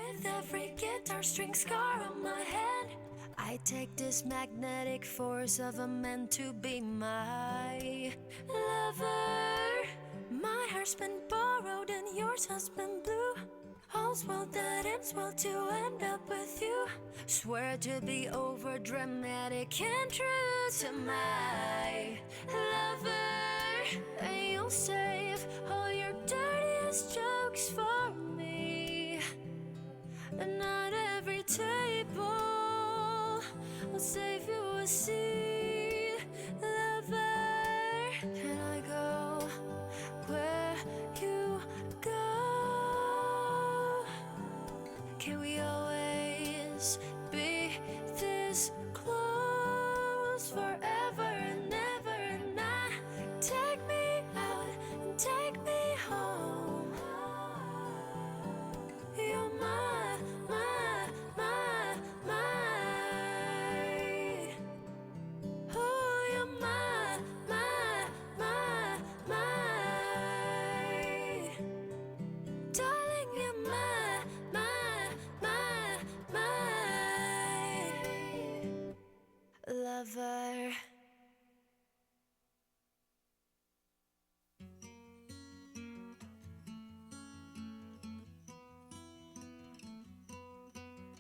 with every guitar string scar on my hand. I take this magnetic force of a man to be my lover. My heart's been borrowed and yours has been blue. All's well that ends well to end up with you. Swear to be over dramatic and true to my lover. And you'll save all your dirtiest jokes for me. And not every table will save you a seat. Lover, can I go where you go? Can we always be this close forever and ever? And not take me out and take me home. You're my oh, you're my darling, you're my lover.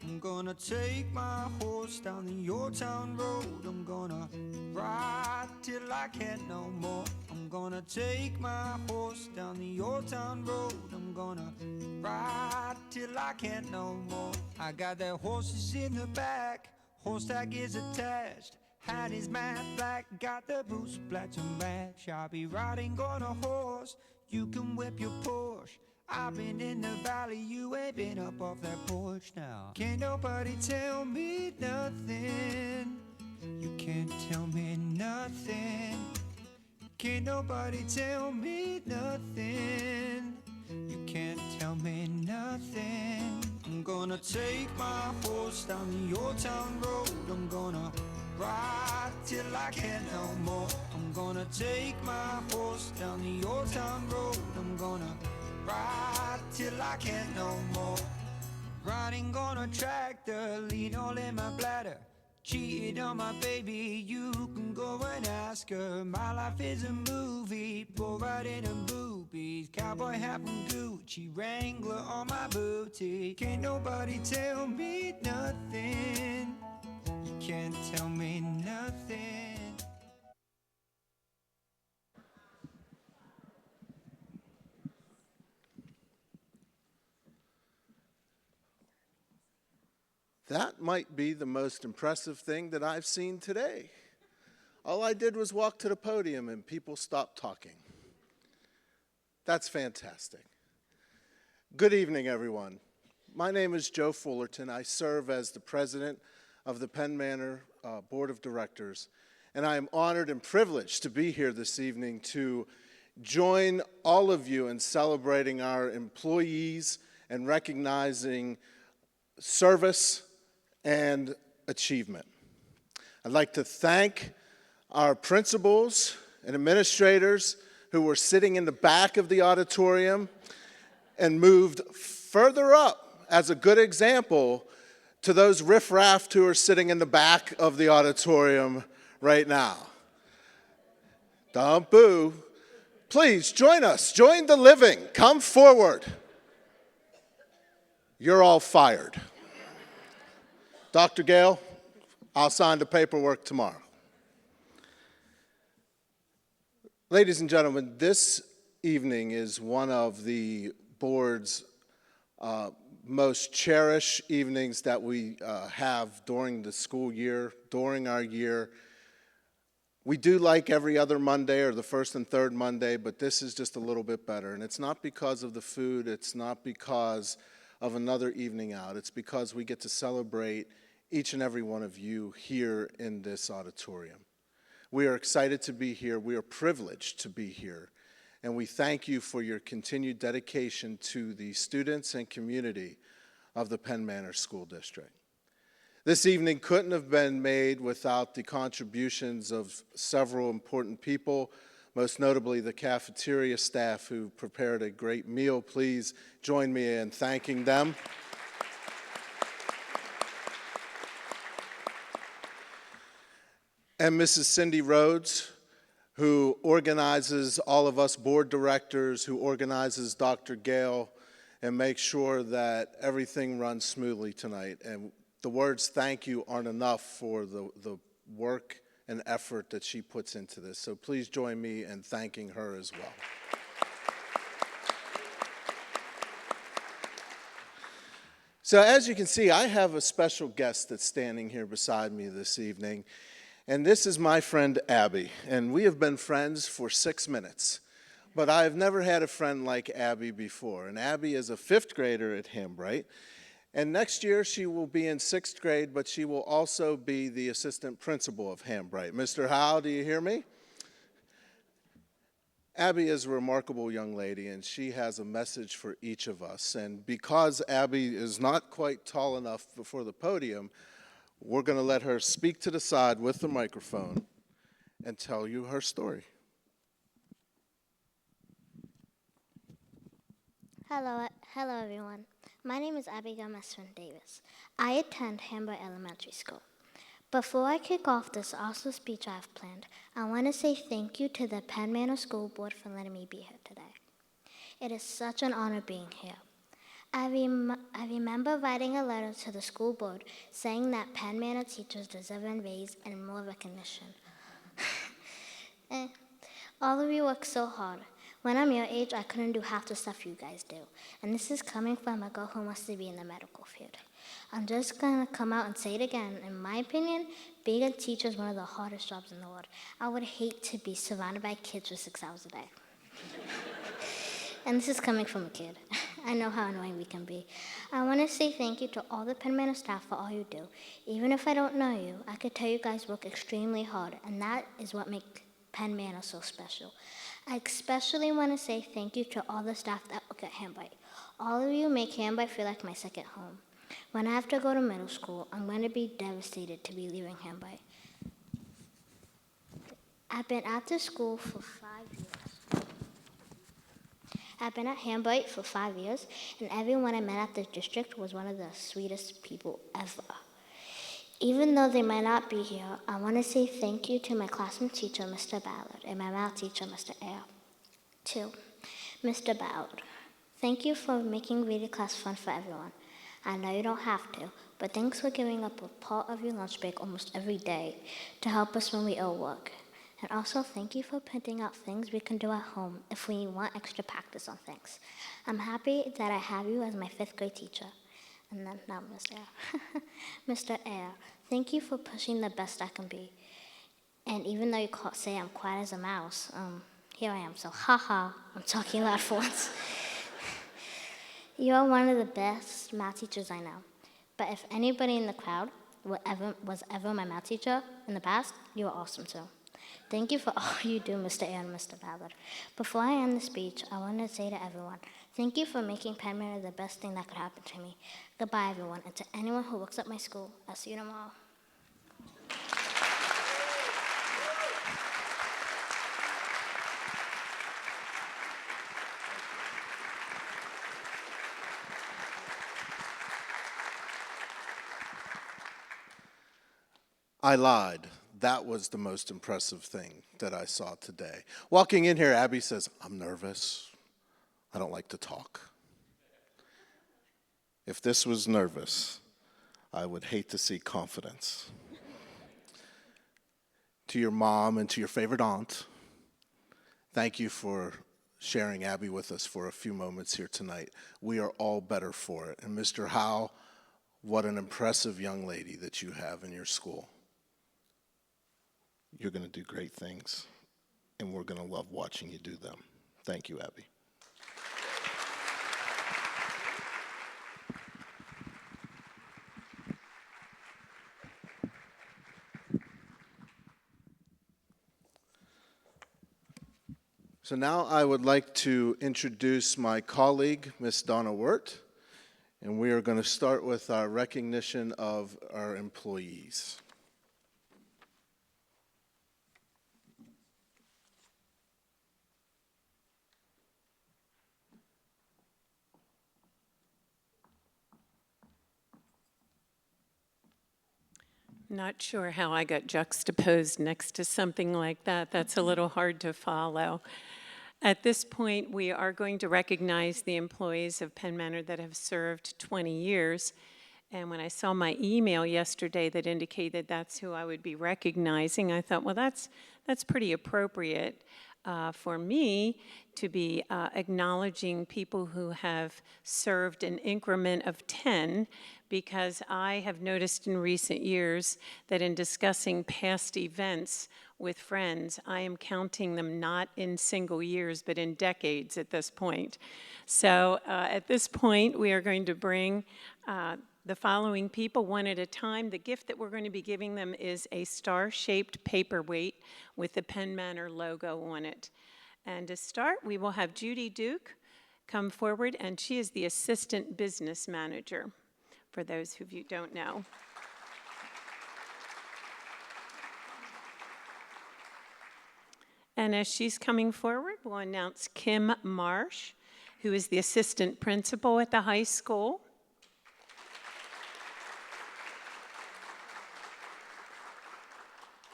I'm gonna take my horse down the old town road. I'm gonna ride till I can't no more. I'm gonna take my horse down the old town road. I'm gonna ride till I can't no more. I got the horses in the back, horse tag is attached. Hat is matte black, got the boots black to match. I'll be riding on a horse, you can whip your Porsche. I've been in the valley, you ain't been up off that porch now. Can't nobody tell me nothing. You can't tell me nothing. Can't nobody tell me nothing. You can't tell me nothing. I'm gonna take my horse down the old town road. I'm gonna ride till I can't no more. I'm gonna take my horse down the old town road. I'm gonna ride till I can't no more. Riding on a tractor, lean all in my bladder. Cheated on my baby, you can go and ask her. My life is a movie, pour right in her boobies. Cowboy hat from Gucci, Wrangler on my booty. Can't nobody tell me nothing. You can't tell me nothing. That might be the most impressive thing that I've seen today. All I did was walk to the podium and people stopped talking. That's fantastic. Good evening, everyone. My name is Joe Fullerton. I serve as the president of the Penn Manor Board of Directors, and I am honored and privileged to be here this evening to join all of you in celebrating our employees and recognizing service and achievement. I'd like to thank our principals and administrators who were sitting in the back of the auditorium and moved further up as a good example to those riffraff who are sitting in the back of the auditorium right now. Don't boo. Please join us. Join the living. Come forward. You're all fired. Dr. Gale, I'll sign the paperwork tomorrow. Ladies and gentlemen, this evening is one of the board's most cherished evenings that we have during the school year, during our year. We do like every other Monday or the first and third Monday, but this is just a little bit better. And it's not because of the food, it's not because of another evening out. It's because we get to celebrate each and every one of you here in this auditorium. We are excited to be here. We are privileged to be here. And we thank you for your continued dedication to the students and community of the Penn Manor School District. This evening couldn't have been made without the contributions of several important people, most notably the cafeteria staff who prepared a great meal. Please join me in thanking them. And Mrs. Cindy Rhodes, who organizes all of us board directors, who organizes Dr. Gale, and makes sure that everything runs smoothly tonight. And the words thank you aren't enough for the work and effort that she puts into this. So please join me in thanking her as well. So as you can see, I have a special guest that's standing here beside me this evening. And this is my friend Abby, and we have been friends for 6 minutes. But I've never had a friend like Abby before. And Abby is a 5th grader at Hambright. And next year she will be in 6th grade, but she will also be the assistant principal of Hambright. Mr. Howe, do you hear me? Abby is a remarkable young lady, and she has a message for each of us. And because Abby is not quite tall enough before the podium, we're going to let her speak to the side with the microphone and tell you her story. Hello everyone. My name is Abigail Mesfin Davis. I attend Hambright Elementary School. Before I kick off this awesome speech I have planned, I want to say thank you to the Penn Manor School Board for letting me be here today. It is such an honor being here. I remember writing a letter to the school board saying that Penn Manor teachers deserve a raise and more recognition. All of you work so hard. When I'm your age, I couldn't do half the stuff you guys do. And this is coming from a girl who wants to be in the medical field. I'm just going to come out and say it again. In my opinion, being a teacher is one of the hardest jobs in the world. I would hate to be surrounded by kids for 6 hours a day. And this is coming from a kid. I know how annoying we can be. I want to say thank you to all the Penn Manor staff for all you do. Even if I don't know you, I could tell you guys work extremely hard, and that is what makes Penn Manor so special. I especially want to say thank you to all the staff that work at Hambright. All of you make Hambright feel like my second home. When I have to go to middle school, I'm going to be devastated to be leaving Hambright. I've been at this school for 5 years. I've been at Hambright for 5 years, and everyone I met at the district was one of the sweetest people ever. Even though they might not be here, I want to say thank you to my classroom teacher, Mr. Ballard, and my math teacher, Mr. Ayer. To Mr. Ballard, thank you for making reading class fun for everyone. I know you don't have to, but thanks for giving up a part of your lunch break almost every day to help us when we owe work. And also, thank you for printing out things we can do at home if we want extra practice on things. I'm happy that I have you as my 5th grade teacher. And then now Mr. Ayer. Mr. Ayer, thank you for pushing the best I can be. And even though you say I'm quiet as a mouse, here I am, so haha, I'm talking loud for once. You are one of the best math teachers I know. But if anybody in the crowd was ever my math teacher in the past, you are awesome too. Thank you for all you do, Mr. Ayer and Mr. Ballard. Before I end the speech, I want to say to everyone, thank you for making Penn Manor the best thing that could happen to me. Goodbye, everyone, and to anyone who works at my school, I'll see you tomorrow. I lied. That was the most impressive thing that I saw today. Walking in here, Abby says, I'm nervous. I don't like to talk. If this was nervous, I would hate to see confidence. To your mom and to your favorite aunt, thank you for sharing Abby with us for a few moments here tonight. We are all better for it. And Mr. Howe, what an impressive young lady that you have in your school. You're going to do great things, and we're going to love watching you do them. Thank you, Abby. So now I would like to introduce my colleague, Miss Donna Wirt, and we are going to start with our recognition of our employees. Not sure how I got juxtaposed next to something like that. That's a little hard to follow. At this point, we are going to recognize the employees of Penn Manor that have served 20 years. And when I saw my email yesterday that indicated that's who I would be recognizing, I thought, well, that's pretty appropriate for me to be acknowledging people who have served an increment of 10, because I have noticed in recent years that in discussing past events with friends, I am counting them not in single years, but in decades at this point. So at this point, we are going to bring the following people one at a time. The gift that we're going to be giving them is a star-shaped paperweight with the Penn Manor logo on it. And to start, we will have Judy Duke come forward, and she is the Assistant Business Manager, for those of you who don't know. And as she's coming forward, we'll announce Kim Marsh, who is the Assistant Principal at the high school.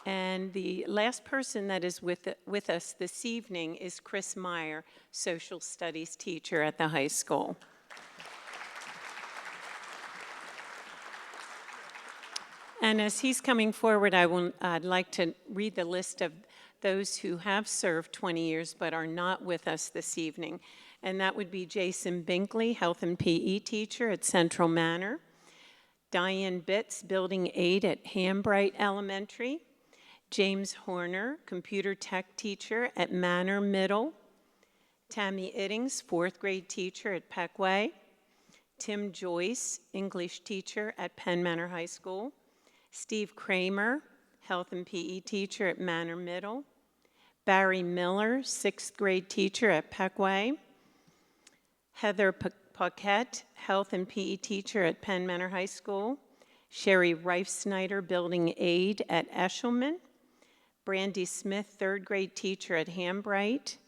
And the last person that is with us this evening is Chris Meyer, Social Studies teacher at the high school. And as he's coming forward, I'd like to read the list of those who have served 20 years but are not with us this evening. And that would be Jason Binkley, Health and PE teacher at Central Manor. Diane Bitts, building aide at Hambright Elementary. James Horner, computer tech teacher at Manor Middle. Tammy Iddings, 4th grade teacher at Peckway. Tim Joyce, English teacher at Penn Manor High School. Steve Kramer, health and PE teacher at Manor Middle. Barry Miller, 6th grade teacher at Peckway. Heather Paquette, health and PE teacher at Penn Manor High School. Sherry Reifsnyder, building aide at Eshelman. Brandy Smith, 3rd grade teacher at Hambright.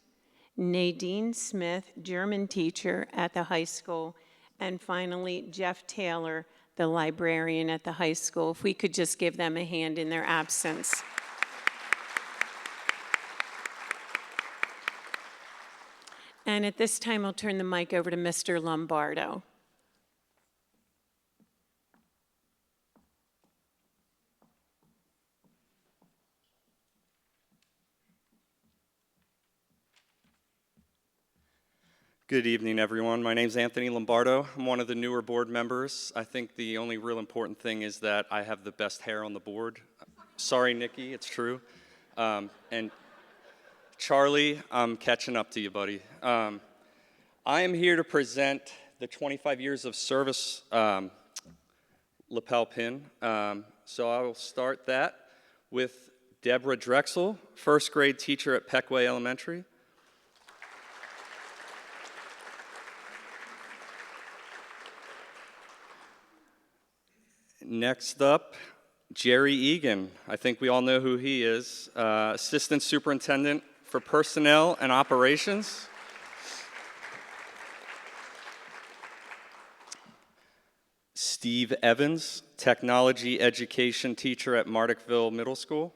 Nadine Smith, German teacher at the high school. And finally, Jeff Taylor, the librarian at the high school. If we could just give them a hand in their absence. And at this time, I'll turn the mic over to Mr. Lombardo. Good evening, everyone. My name's Anthony Lombardo. I'm one of the newer board members. I think the only real important thing is that I have the best hair on the board. Sorry, Nikki, it's true. And Charlie, I'm catching up to you, buddy. I am here to present the 25 years of service lapel pin. So I will start that with Deborah Drexel, 1st grade teacher at Peckway Elementary. Next up, Jerry Egan. I think we all know who he is. Assistant Superintendent for Personnel and Operations. Steve Evans, Technology Education Teacher at Mardickville Middle School.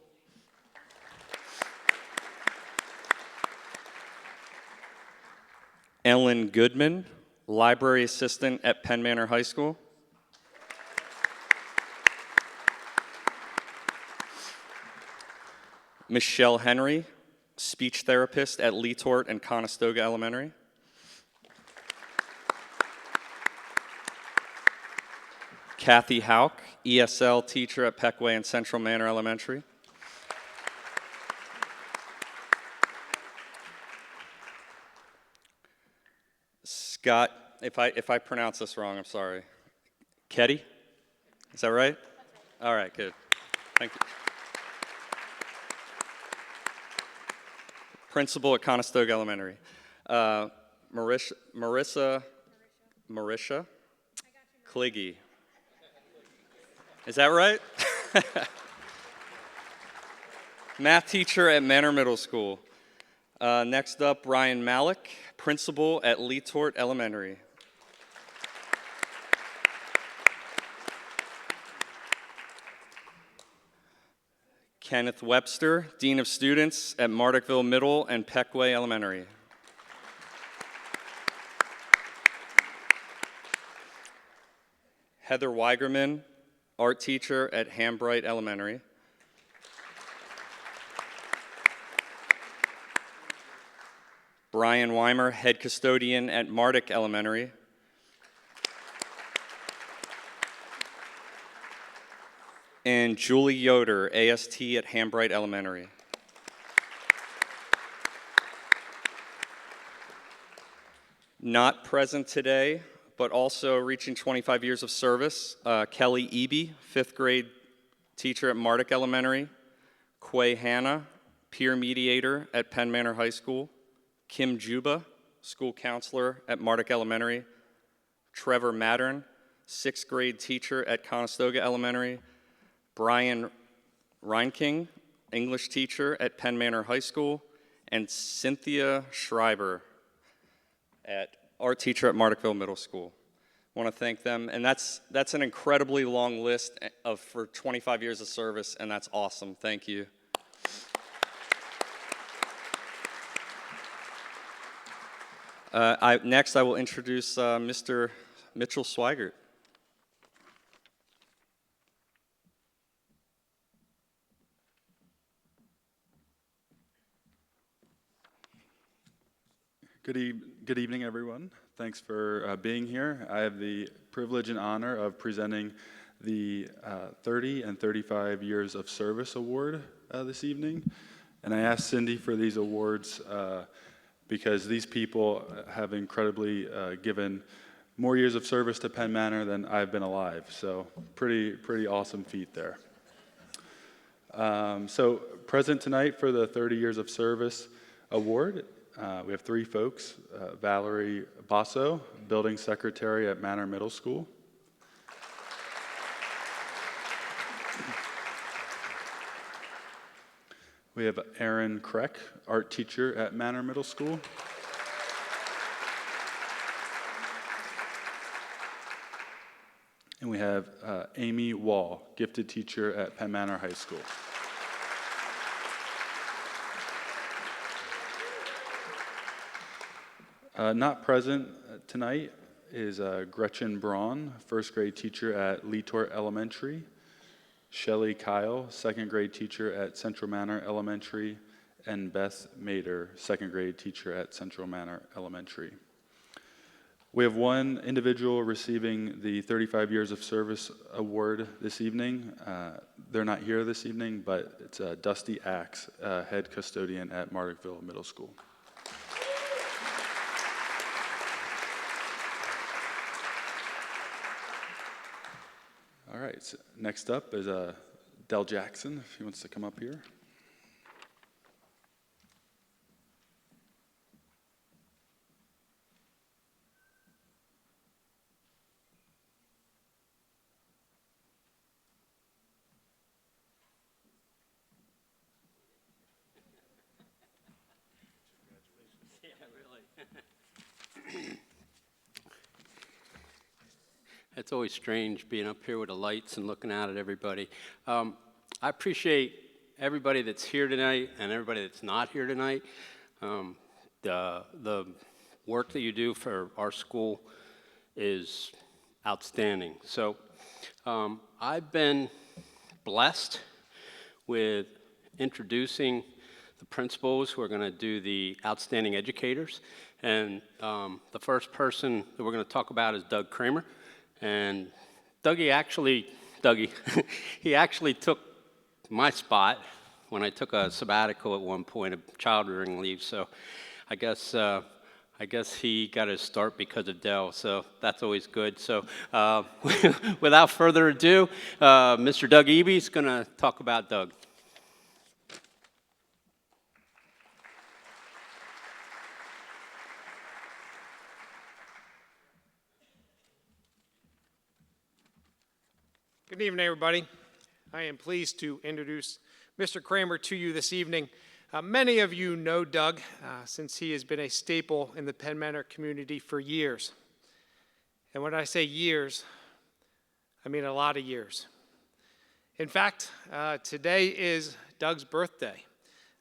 Ellen Goodman, Library Assistant at Penn Manor High School. Michelle Henry, speech therapist at Leetort and Conestoga Elementary. Kathy Hauk, ESL teacher at Peckway and Central Manor Elementary. Scott, if I pronounce this wrong, I'm sorry. Ketty? Is that right? All right, good. Thank you. Principal at Conestoga Elementary. Marisha Kliggy. Is that right? Math teacher at Manor Middle School. Next up, Ryan Malik, principal at Leetort Elementary. Kenneth Webster, Dean of Students at Mardukville Middle and Peckway Elementary. Heather Weigerman, art teacher at Hambright Elementary. Brian Weimer, head custodian at Marduk Elementary. And Julie Yoder, AST at Hambright Elementary. Not present today, but also reaching 25 years of service, Kelly Eby, 5th grade teacher at Marduk Elementary. Quay Hanna, peer mediator at Penn Manor High School. Kim Juba, school counselor at Marduk Elementary. Trevor Mattern, 6th grade teacher at Conestoga Elementary. Brian Reinking, English teacher at Penn Manor High School. And Cynthia Schreiber, art teacher at Mardukville Middle School. I want to thank them, and that's an incredibly long list for 25 years of service, and that's awesome. Thank you. Next, I will introduce Mr. Mitchell Swigert. Good evening, everyone. Thanks for being here. I have the privilege and honor of presenting the 30 and 35 Years of Service Award this evening. And I asked Cindy for these awards because these people have incredibly given more years of service to Penn Manor than I've been alive. So pretty awesome feat there. So present tonight for the 30 Years of Service Award, we have 3 folks. Valerie Basso, building secretary at Manor Middle School. We have Aaron Kreck, art teacher at Manor Middle School. And we have Amy Wall, gifted teacher at Penn Manor High School. Not present tonight is Gretchen Braun, 1st grade teacher at Leetort Elementary. Shelley Kyle, 2nd grade teacher at Central Manor Elementary. And Beth Mader, 2nd grade teacher at Central Manor Elementary. We have one individual receiving the 35 Years of Service Award this evening. They're not here this evening, but it's Dusty Axe, head custodian at Mardukville Middle School. All right, so next up is Del Jackson, if he wants to come up here. It's always strange being up here with the lights and looking out at everybody. I appreciate everybody that's here tonight and everybody that's not here tonight. The work that you do for our school is outstanding. So I've been blessed with introducing the principals who are going to do the Outstanding Educators. And the first person that we're going to talk about is Doug Kramer. And Dougie, he actually took my spot when I took a sabbatical at one point, a child rearing leave. So I guess he got his start because of Dell. So that's always good. So without further ado, Mr. Doug Eby is going to talk about Doug. Good evening, everybody. I am pleased to introduce Mr. Kramer to you this evening. Many of you know Doug since he has been a staple in the Penn Manor community for years. And when I say years, I mean a lot of years. In fact, today is Doug's birthday.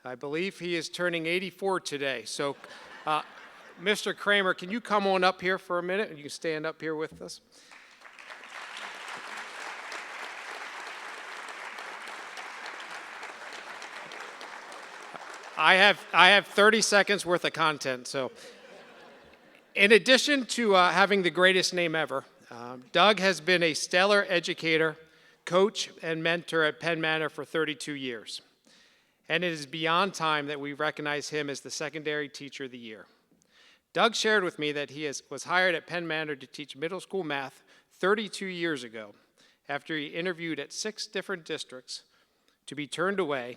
I believe he is turning 84 today. So, Mr. Kramer, can you come on up here for a minute? You can stand up here with us. I have 30 seconds worth of content. So, in addition to having the greatest name ever, Doug has been a stellar educator, coach, and mentor at Penn Manor for 32 years. And it is beyond time that we recognize him as the Secondary Teacher of the Year. Doug shared with me that he was hired at Penn Manor to teach middle school math 32 years ago after he interviewed at 6 different districts to be turned away.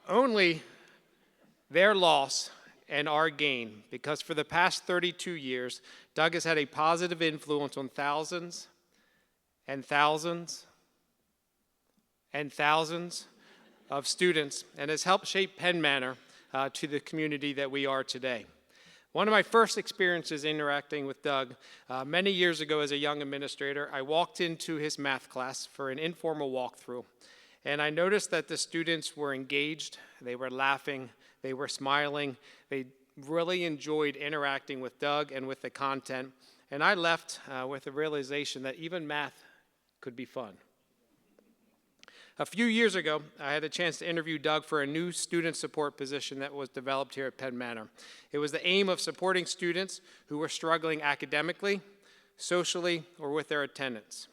Only their loss and our gain, because for the past 32 years, Doug has had a positive influence on thousands and thousands and thousands of students and has helped shape Penn Manor to the community that we are today. One of my first experiences interacting with Doug many years ago as a young administrator, I walked into his math class for an informal walkthrough. And I noticed that the students were engaged, they were laughing, they were smiling, they really enjoyed interacting with Doug and with the content. And I left with the realization that even math could be fun. A few years ago, I had a chance to interview Doug for a new student support position that was developed here at Penn Manor. It was the aim of supporting students who were struggling academically, socially, or with their attendance.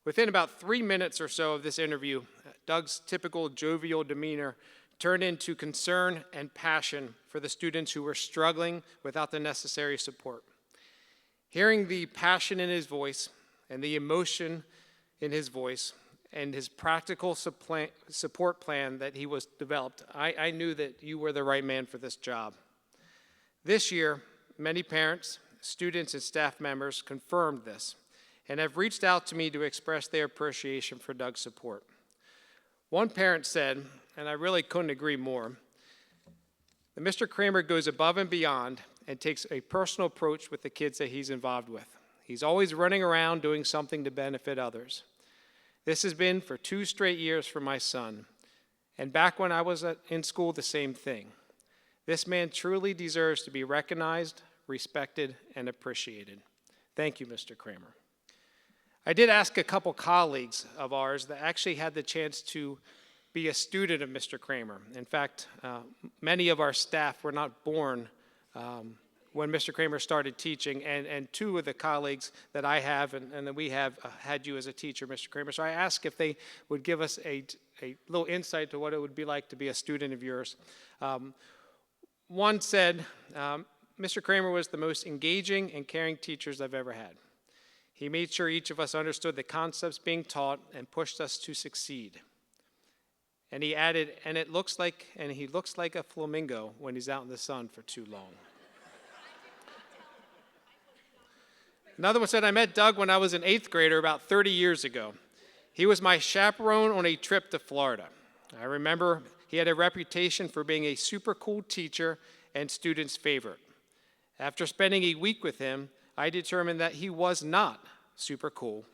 Within about 3 minutes or so of this interview, Doug's typical jovial demeanor turned into concern and passion for the students who were struggling without the necessary support. Hearing the passion in his voice and the emotion in his voice and his practical support plan that he was developed, I knew that you were the right man for this job. This year, many parents, students, and staff members confirmed this and have reached out to me to express their appreciation for Doug's support. One parent said, and I really couldn't agree more, that Mr. Kramer goes above and beyond and takes a personal approach with the kids that he's involved with. He's always running around doing something to benefit others. This has been for 2 straight years for my son, and back when I was in school, the same thing. This man truly deserves to be recognized, respected, and appreciated. Thank you, Mr. Kramer. I did ask a couple colleagues of ours that actually had the chance to be a student of Mr. Kramer. In fact, many of our staff were not born when Mr. Kramer started teaching, and 2 of the colleagues that I have and that we have had you as a teacher, Mr. Kramer. So I asked if they would give us a little insight to what it would be like to be a student of yours. One said, Mr. Kramer was the most engaging and caring teachers I've ever had. He made sure each of us understood the concepts being taught and pushed us to succeed. And he added, and he looks like a flamingo when he's out in the sun for too long. Another one said, I met Doug when I was an 8th grader about 30 years ago. He was my chaperone on a trip to Florida. I remember he had a reputation for being a super cool teacher and students' favorite. After spending a week with him, I determined that he was not super cool,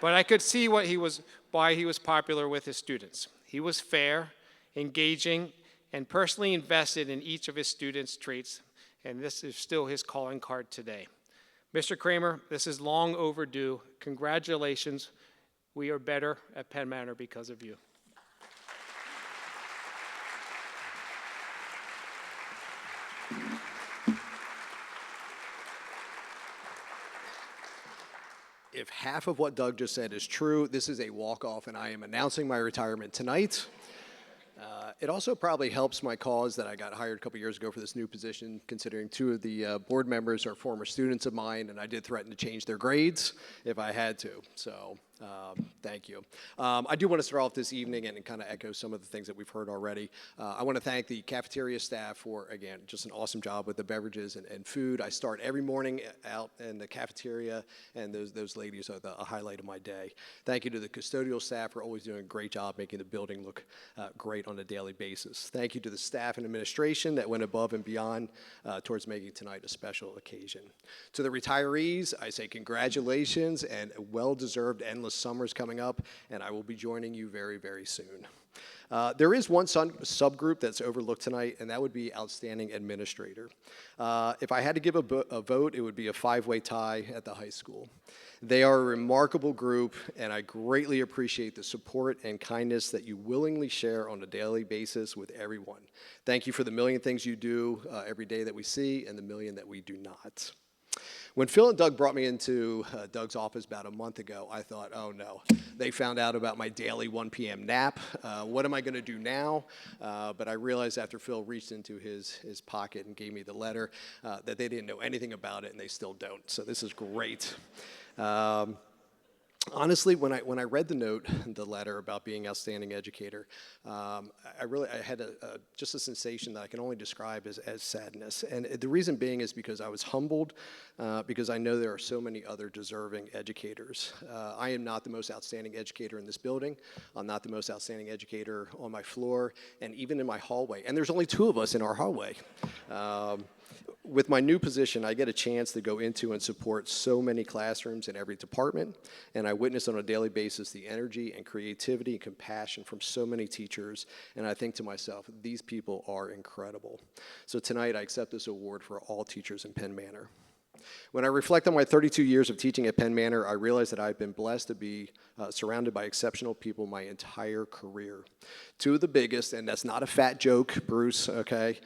but I could see why he was popular with his students. He was fair, engaging, and personally invested in each of his students' traits, and this is still his calling card today. Mr. Kramer, this is long overdue. Congratulations. We are better at Penn Manor because of you. If half of what Doug just said is true, this is a walk-off, and I am announcing my retirement tonight. It also probably helps my cause that I got hired a couple years ago for this new position, considering 2 of the board members are former students of mine, and I did threaten to change their grades if I had to. So thank you. I do want to start off this evening and kind of echo some of the things that we've heard already. I want to thank the cafeteria staff for, again, just an awesome job with the beverages and food. I start every morning out in the cafeteria, and those ladies are a highlight of my day. Thank you to the custodial staff for always doing a great job making the building look great on a daily basis. Thank you to the staff and administration that went above and beyond towards making tonight a special occasion. To the retirees, I say congratulations and a well-deserved endless summers coming up, and I will be joining you very, very soon. There is one subgroup that's overlooked tonight, and that would be Outstanding Administrator. If I had to give a vote, it would be a 5-way tie at the high school. They are a remarkable group, and I greatly appreciate the support and kindness that you willingly share on a daily basis with everyone. Thank you for the million things you do every day that we see and the million that we do not. When Phil and Doug brought me into Doug's office about a month ago, I thought, oh no, they found out about my daily 1 p.m. nap. What am I going to do now? But I realized after Phil reached into his pocket and gave me the letter that they didn't know anything about it, and they still don't. So this is great. Honestly, when I read the note, the letter about being outstanding educator, I had just a sensation that I can only describe as sadness. And the reason being is because I was humbled, because I know there are so many other deserving educators. I am not the most outstanding educator in this building. I'm not the most outstanding educator on my floor, and even in my hallway. And there's only 2 of us in our hallway. With my new position, I get a chance to go into and support so many classrooms in every department, and I witness on a daily basis the energy and creativity and compassion from so many teachers, and I think to myself, these people are incredible. So tonight, I accept this award for all teachers in Penn Manor. When I reflect on my 32 years of teaching at Penn Manor, I realize that I've been blessed to be surrounded by exceptional people my entire career. 2 of the biggest, and that's not a fat joke, Bruce, okay?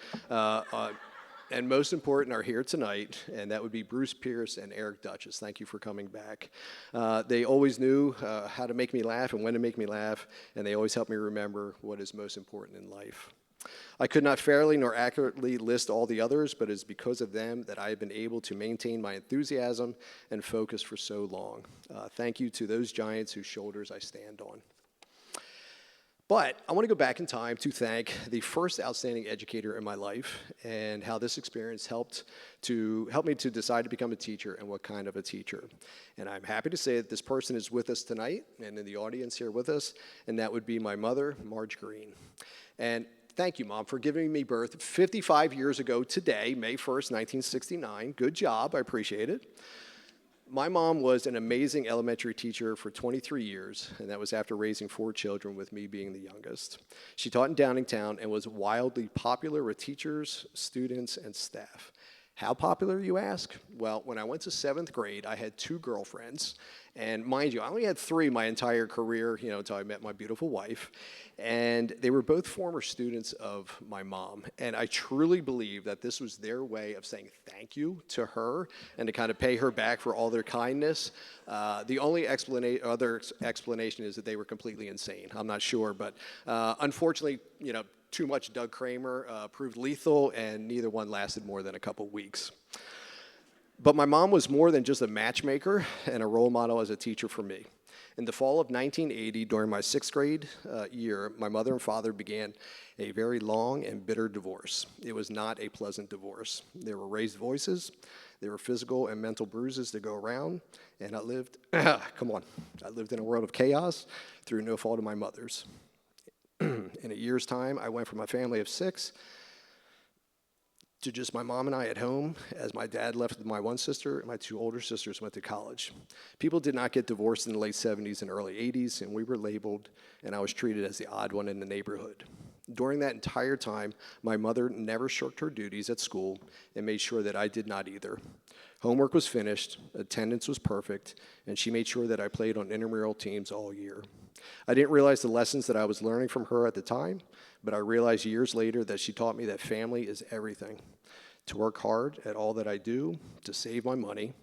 And most important are here tonight, and that would be Bruce Pierce and Eric Duchess. Thank you for coming back. They always knew how to make me laugh and when to make me laugh, and they always helped me remember what is most important in life. I could not fairly nor accurately list all the others, but it's because of them that I have been able to maintain my enthusiasm and focus for so long. Thank you to those giants whose shoulders I stand on. But I want to go back in time to thank the first outstanding educator in my life and how this experience helped me to decide to become a teacher and what kind of a teacher. And I'm happy to say that this person is with us tonight and in the audience here with us, and that would be my mother, Marge Green. And thank you, Mom, for giving me birth 55 years ago today, May 1st, 1969. Good job. I appreciate it. My mom was an amazing elementary teacher for 23 years, and that was after raising 4 children with me being the youngest. She taught in Downingtown and was wildly popular with teachers, students, and staff. How popular, you ask? Well, when I went to 7th grade, I had 2 girlfriends. And mind you, I only had 3 my entire career, until I met my beautiful wife. And they were both former students of my mom. And I truly believe that this was their way of saying thank you to her and to kind of pay her back for all their kindness. The only other explanation is that they were completely insane. I'm not sure, but unfortunately, too much Doug Kramer proved lethal, and neither one lasted more than a couple weeks. But my mom was more than just a matchmaker and a role model as a teacher for me. In the fall of 1980, during my 6th grade year, my mother and father began a very long and bitter divorce. It was not a pleasant divorce. There were raised voices, there were physical and mental bruises to go around, and I lived in a world of chaos through no fault of my mother's. In a year's time, I went from a family of 6 to just my mom and I at home, as my dad left with my one sister and my 2 older sisters went to college. People did not get divorced in the late 70s and early 80s, and we were labeled, and I was treated as the odd one in the neighborhood. During that entire time, my mother never shirked her duties at school and made sure that I did not either. Homework was finished, attendance was perfect, and she made sure that I played on intramural teams all year. I didn't realize the lessons that I was learning from her at the time, but I realized years later that she taught me that family is everything. To work hard at all that I do, to save my money,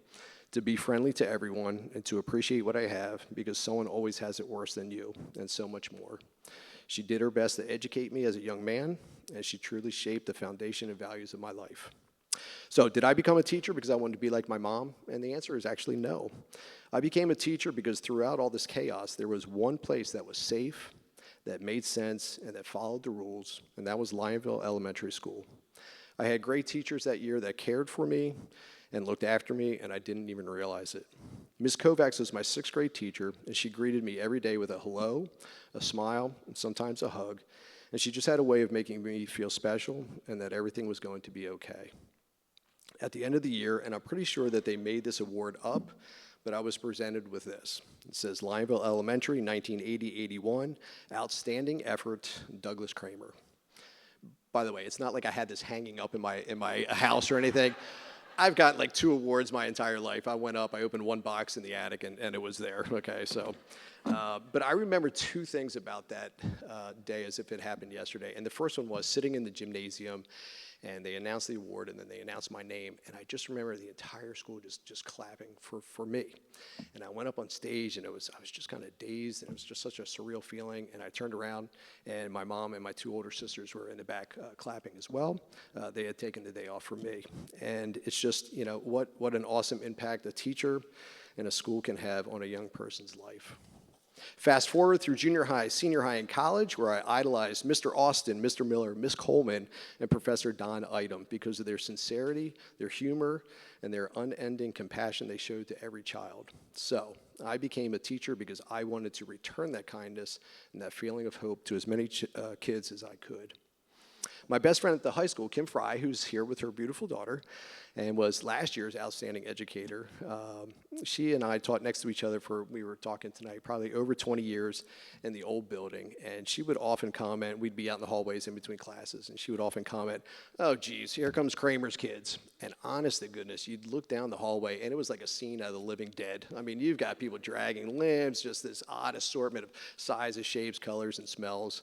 to be friendly to everyone, and to appreciate what I have, because someone always has it worse than you, and so much more. She did her best to educate me as a young man, and she truly shaped the foundation and values of my life. So did I become a teacher because I wanted to be like my mom? And the answer is actually no. I became a teacher because throughout all this chaos, there was one place that was safe, that made sense, and that followed the rules, and that was Lionville Elementary School. I had great teachers that year that cared for me and looked after me, and I didn't even realize it. Ms. Kovacs was my 6th grade teacher, and she greeted me every day with a hello, a smile, and sometimes a hug, and she just had a way of making me feel special and that everything was going to be okay. At the end of the year, and I'm pretty sure that they made this award up, but I was presented with this. It says Lionville Elementary, 1980-81, outstanding effort, Douglas Kramer. By the way, it's not like I had this hanging up in my house or anything. I've got like 2 awards my entire life. I went up, I opened one box in the attic, and it was there, okay? So, but I remember 2 things about that day as if it happened yesterday. And the first one was sitting in the gymnasium, and they announced the award, and then they announced my name. And I just remember the entire school just clapping for me. And I went up on stage, and I was just kind of dazed, and it was just such a surreal feeling. And I turned around, and my mom and my 2 older sisters were in the back clapping as well. They had taken the day off for me. And it's just, you know, what an awesome impact a teacher and a school can have on a young person's life. Fast forward through junior high, senior high, and college, where I idolized Mr. Austin, Mr. Miller, Miss Coleman, and Professor Don Item because of their sincerity, their humor, and their unending compassion they showed to every child. So I became a teacher because I wanted to return that kindness and that feeling of hope to as many kids as I could. My best friend at the high school, Kim Fry, who's here with her beautiful daughter and was last year's outstanding educator, she and I taught next to each other we were talking tonight, probably over 20 years in the old building. And she would often comment, we'd be out in the hallways in between classes, and she would often comment, "Oh, geez, here comes Kramer's kids." And honest to goodness, you'd look down the hallway, and it was like a scene out of The Living Dead. I mean, you've got people dragging limbs, just this odd assortment of sizes, shapes, colors, and smells.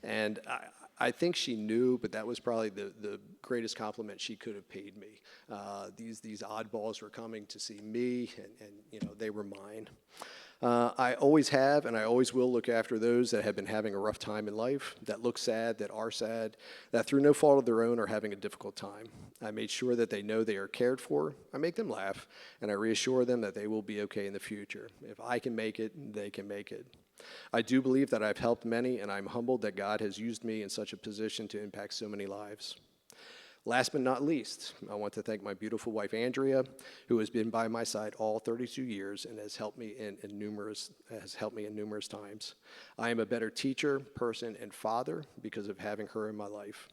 And I think she knew, but that was probably the greatest compliment she could have paid me. These oddballs were coming to see me, and you know, they were mine. I always have, and I always will look after those that have been having a rough time in life, that look sad, that are sad, that through no fault of their own are having a difficult time. I made sure that they know they are cared for. I make them laugh, and I reassure them that they will be okay in the future. If I can make it, they can make it. I do believe that I've helped many, and I'm humbled that God has used me in such a position to impact so many lives. Last but not least, I want to thank my beautiful wife, Andrea, who has been by my side all 32 years and has helped me in numerous times. I am a better teacher, person, and father because of having her in my life.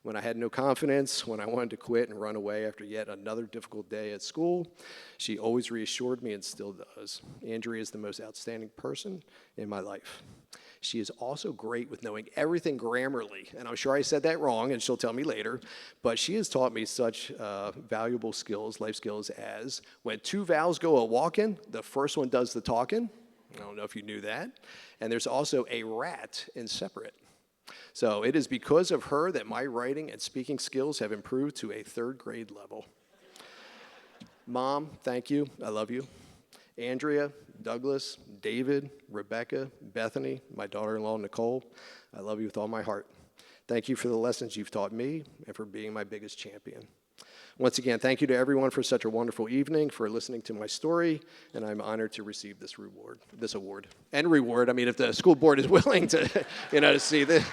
When I had no confidence, when I wanted to quit and run away after yet another difficult day at school, she always reassured me and still does. Andrea is the most outstanding person in my life. She is also great with knowing everything Grammarly, and I'm sure I said that wrong, and she'll tell me later, but she has taught me such valuable skills, life skills, as when 2 vowels go a-walkin', the first one does the talking. I don't know if you knew that. And there's also a rat in separate. So it is because of her that my writing and speaking skills have improved to a 3rd grade level. Mom, thank you. I love you. Andrea, Douglas, David, Rebecca, Bethany, my daughter-in-law, Nicole, I love you with all my heart. Thank you for the lessons you've taught me and for being my biggest champion. Once again, thank you to everyone for such a wonderful evening, for listening to my story, and I'm honored to receive this award. And reward, I mean, if the school board is willing to, to see that.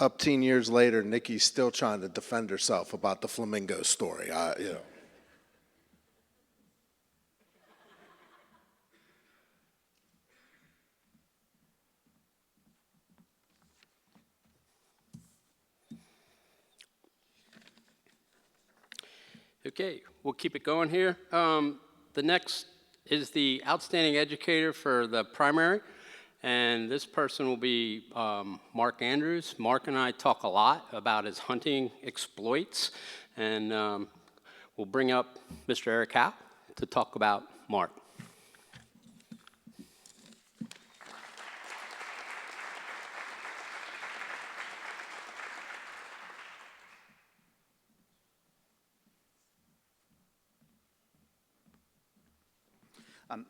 Up 10 years later, Nikki's still trying to defend herself about the flamingo story. Okay, we'll keep it going here. The next is the outstanding educator for the primary, and this person will be Mark Andrews. Mark and I talk a lot about his hunting exploits, and we'll bring up Mr. Eric Howe to talk about Mark.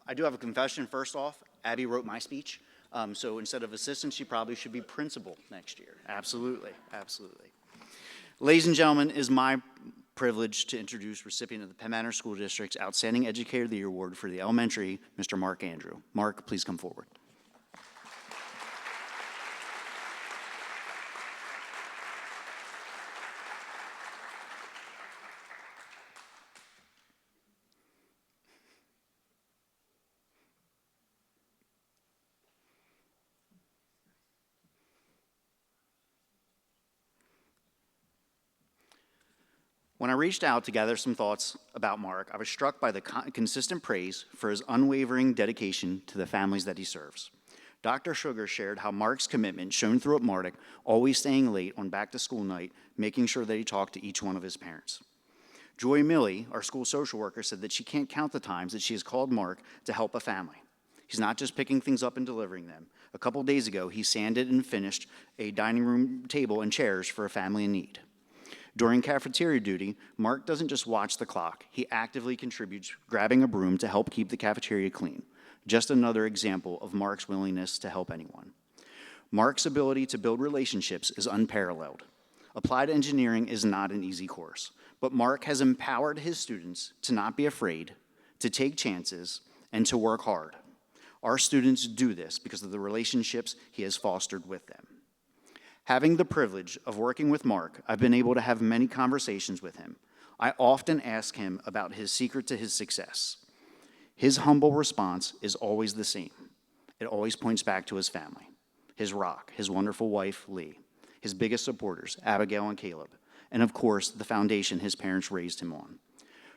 I do have a confession first off. Abby wrote my speech, so instead of assistant, she probably should be principal next year. Absolutely, absolutely. Ladies and gentlemen, it is my privilege to introduce recipient of the Penn Manor School District's Outstanding Educator of the Year Award for the elementary, Mr. Mark Andrew. Mark, please come forward. When I reached out to gather some thoughts about Mark, I was struck by the consistent praise for his unwavering dedication to the families that he serves. Dr. Sugar shared how Mark's commitment shown through at Mardic, always staying late on back-to-school night, making sure that he talked to each one of his parents. Joy Emoloyee, our school social worker, said that she can't count the times that she has called Mark to help a family. He's not just picking things up and delivering them. A couple days ago, he sanded and finished a dining room table and chairs for a family in need. During cafeteria duty, Mark doesn't just watch the clock. He actively contributes, grabbing a broom to help keep the cafeteria clean. Just another example of Mark's willingness to help anyone. Mark's ability to build relationships is unparalleled. Applied engineering is not an easy course, but Mark has empowered his students to not be afraid, to take chances, and to work hard. Our students do this because of the relationships he has fostered with them. Having the privilege of working with Mark, I've been able to have many conversations with him. I often ask him about his secret to his success. His humble response is always the same. It always points back to his family, his rock, his wonderful wife, Lee, his biggest supporters, Abigail and Caleb, and of course, the foundation his parents raised him on.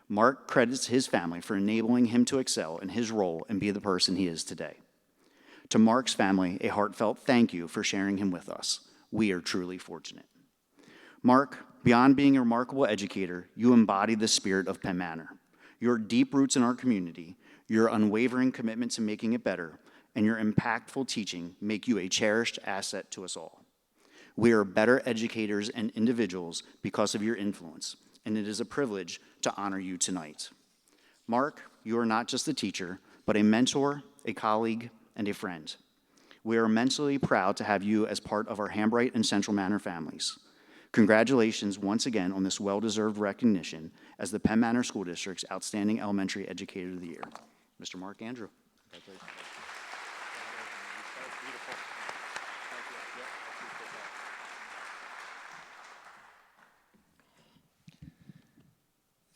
Mark credits his family for enabling him to excel in his role and be the person he is today. To Mark's family, a heartfelt thank you for sharing him with us. We are truly fortunate. Mark, beyond being a remarkable educator, you embody the spirit of Penn Manor. Your deep roots in our community, your unwavering commitment to making it better, and your impactful teaching make you a cherished asset to us all. We are better educators and individuals because of your influence, and it is a privilege to honor you tonight. Mark, you are not just a teacher, but a mentor, a colleague, and a friend. We are immensely proud to have you as part of our Hambright and Central Manor families. Congratulations once again on this well-deserved recognition as the Penn Manor School District's Outstanding Elementary Educator of the Year. Mr. Mark Andrew.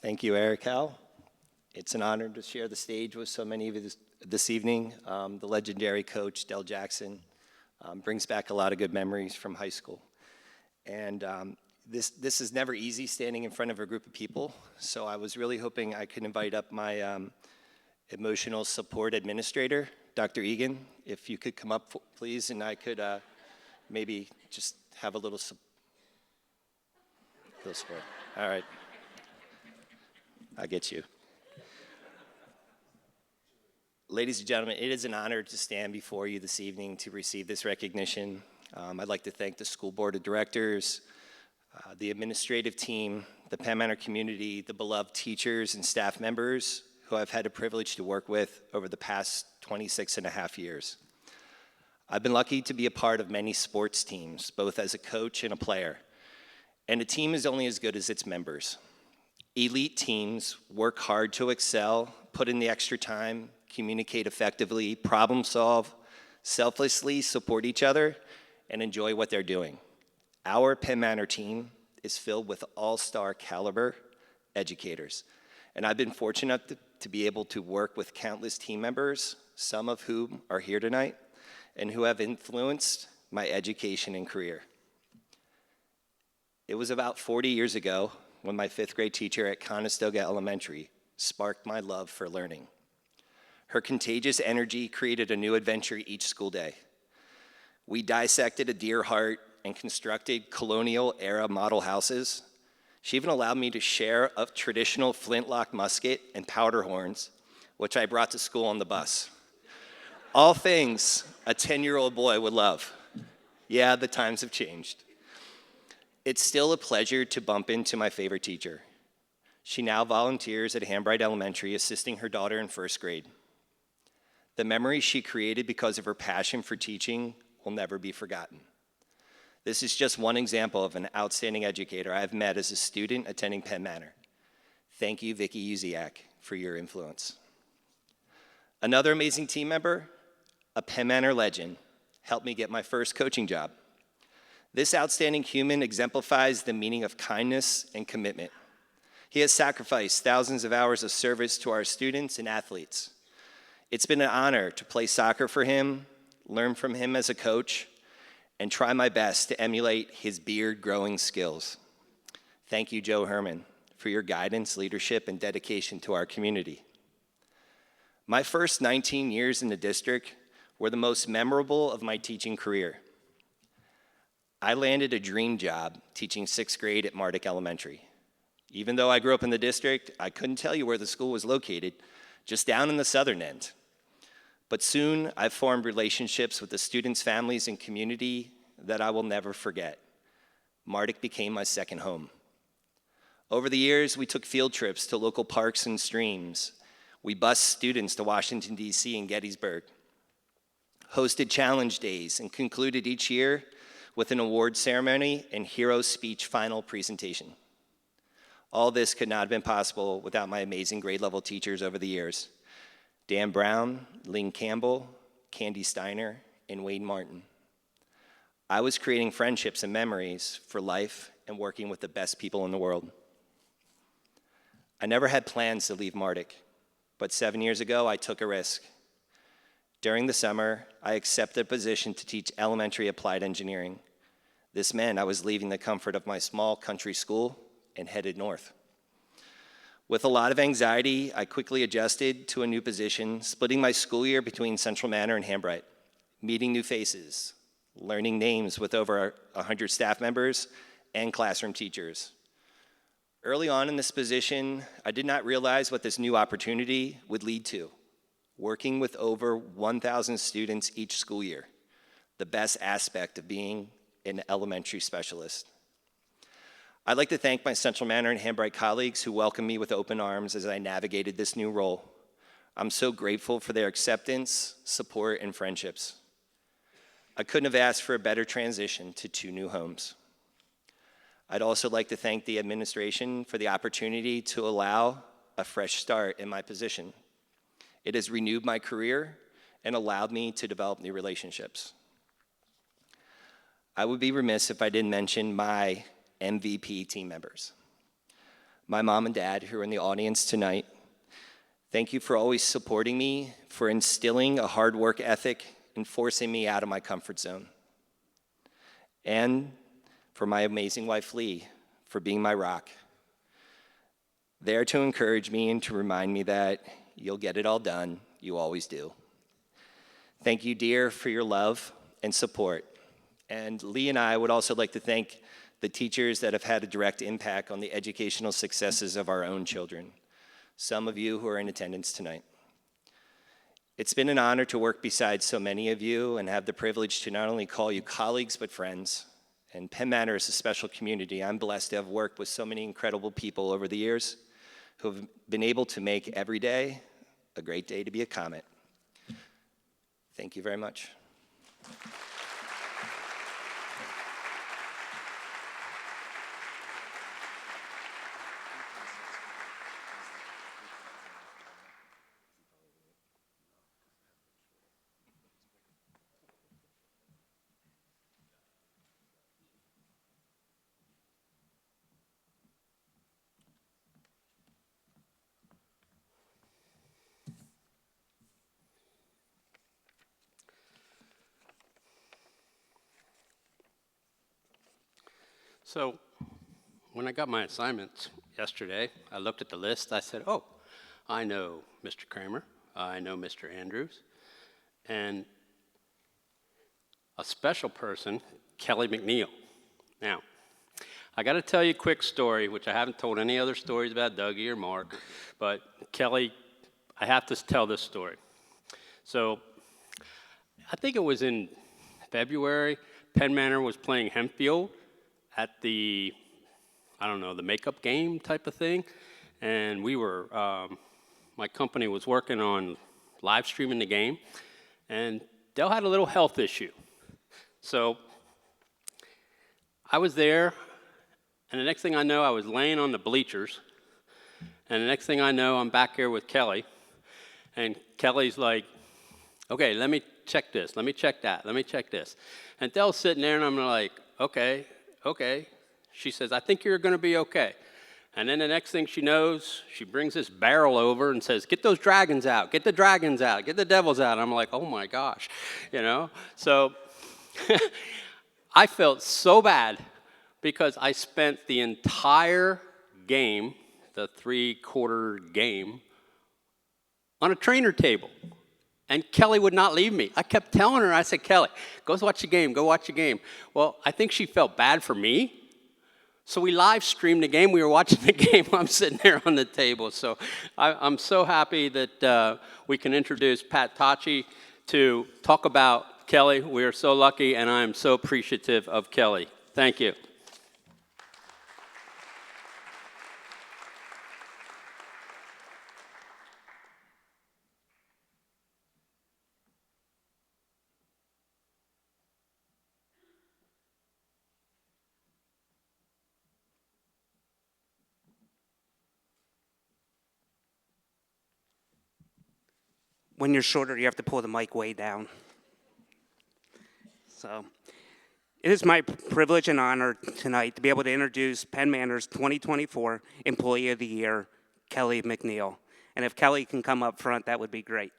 Thank you, Eric Howell. It's an honor to share the stage with so many of you this evening. The legendary coach, Del Jackson, brings back a lot of good memories from high school. And this is never easy, standing in front of a group of people, so I was really hoping I could invite up my emotional support administrator, Dr. Egan, if you could come up, please, and I could maybe just have a little support. All right. I'll get you. Ladies and gentlemen, it is an honor to stand before you this evening to receive this recognition. I'd like to thank the school board of directors, the administrative team, the Penn Manor community, the beloved teachers and staff members who I've had the privilege to work with over the past 26 and a half years. I've been lucky to be a part of many sports teams, both as a coach and a player. And a team is only as good as its members. Elite teams work hard to excel, put in the extra time, communicate effectively, problem solve, selflessly support each other, and enjoy what they're doing. Our Penn Manor team is filled with all-star caliber educators, and I've been fortunate to be able to work with countless team members, some of whom are here tonight, and who have influenced my education and career. It was about 40 years ago when my 5th grade teacher at Conestoga Elementary sparked my love for learning. Her contagious energy created a new adventure each school day. We dissected a deer heart and constructed colonial-era model houses. She even allowed me to share a traditional flintlock musket and powder horns, which I brought to school on the bus. All things a 10-year-old boy would love. Yeah, the times have changed. It's still a pleasure to bump into my favorite teacher. She now volunteers at Hambright Elementary, assisting her daughter in 1st grade. The memories she created because of her passion for teaching will never be forgotten. This is just one example of an outstanding educator I've met as a student attending Penn Manor. Thank you, Vicki Uziak, for your influence. Another amazing team member, a Penn Manor legend, helped me get my first coaching job. This outstanding human exemplifies the meaning of kindness and commitment. He has sacrificed thousands of hours of service to our students and athletes. It's been an honor to play soccer for him, learn from him as a coach, and try my best to emulate his beard-growing skills. Thank you, Joe Herman, for your guidance, leadership, and dedication to our community. My first 19 years in the district were the most memorable of my teaching career. I landed a dream job teaching 6th grade at Mardick Elementary. Even though I grew up in the district, I couldn't tell you where the school was located, just down in the southern end. But soon, I formed relationships with the students, families, and community that I will never forget. Mardick became my second home. Over the years, we took field trips to local parks and streams. We bused students to Washington, D.C. and Gettysburg, hosted challenge days, and concluded each year with an award ceremony and hero speech final presentation. All this could not have been possible without my amazing grade level teachers over the years. Dan Brown, Lynn Campbell, Candy Steiner, and Wade Martin. I was creating friendships and memories for life and working with the best people in the world. I never had plans to leave Mardick, but 7 years ago, I took a risk. During the summer, I accepted a position to teach elementary applied engineering. This meant I was leaving the comfort of my small country school and headed north. With a lot of anxiety, I quickly adjusted to a new position, splitting my school year between Central Manor and Hambright, meeting new faces, learning names with over 100 staff members and classroom teachers. Early on in this position, I did not realize what this new opportunity would lead to, working with over 1,000 students each school year, the best aspect of being an elementary specialist. I'd like to thank my Central Manor and Hambright colleagues who welcomed me with open arms as I navigated this new role. I'm so grateful for their acceptance, support, and friendships. I couldn't have asked for a better transition to 2 new homes. I'd also like to thank the administration for the opportunity to allow a fresh start in my position. It has renewed my career and allowed me to develop new relationships. I would be remiss if I didn't mention my MVP team members. My mom and dad, who are in the audience tonight, thank you for always supporting me, for instilling a hard work ethic and forcing me out of my comfort zone. And for my amazing wife, Lee, for being my rock. There to encourage me and to remind me that you'll get it all done, you always do. Thank you, dear, for your love and support. And Lee and I would also like to thank the teachers that have had a direct impact on the educational successes of our own children, some of you who are in attendance tonight. It's been an honor to work beside so many of you and have the privilege to not only call you colleagues, but friends. And Penn Manor is a special community. I'm blessed to have worked with so many incredible people over the years who have been able to make every day a great day to be a Comet. Thank you very much. So when I got my assignments yesterday, I looked at the list. I said, oh, I know Mr. Kramer. I know Mr. Andrews. And a special person, Kelly McNeil. Now, I got to tell you a quick story, which I haven't told any other stories about Dougie or Mark, but Kelly, I have to tell this story. So I think it was in February, Penn Manor was playing Hempfield at the, I don't know, the makeup game type of thing. And we were, my company was working on live streaming the game. And Dell had a little health issue. So I was there, and the next thing I know, I was laying on the bleachers. And the next thing I know, I'm back here with Kelly. And Kelly's like, okay, let me check this, let me check that, let me check this. And Dell's sitting there, and I'm like, okay. She says, I think you're going to be okay. And then the next thing she knows, she brings this barrel over and says, get those dragons out, get the dragons out, get the devils out. I'm like, oh my gosh, you know? So I felt so bad because I spent the entire game the three-quarter game on a trainer table. And Kelly would not leave me. I kept telling her, I said, Kelly, go watch the game, go watch the game. Well, I think she felt bad for me. So we live streamed the game. We were watching the game. I'm sitting there on the table. So I'm so happy that we can introduce Pat Tachi to talk about Kelly. We are so lucky, and I'm so appreciative of Kelly. Thank you. When you're shorter, you have to pull the mic way down. So, it is my privilege and honor tonight to be able to introduce Penn Manor's 2024 Employee of the Year, Kelly McNeil. And if Kelly can come up front, that would be great.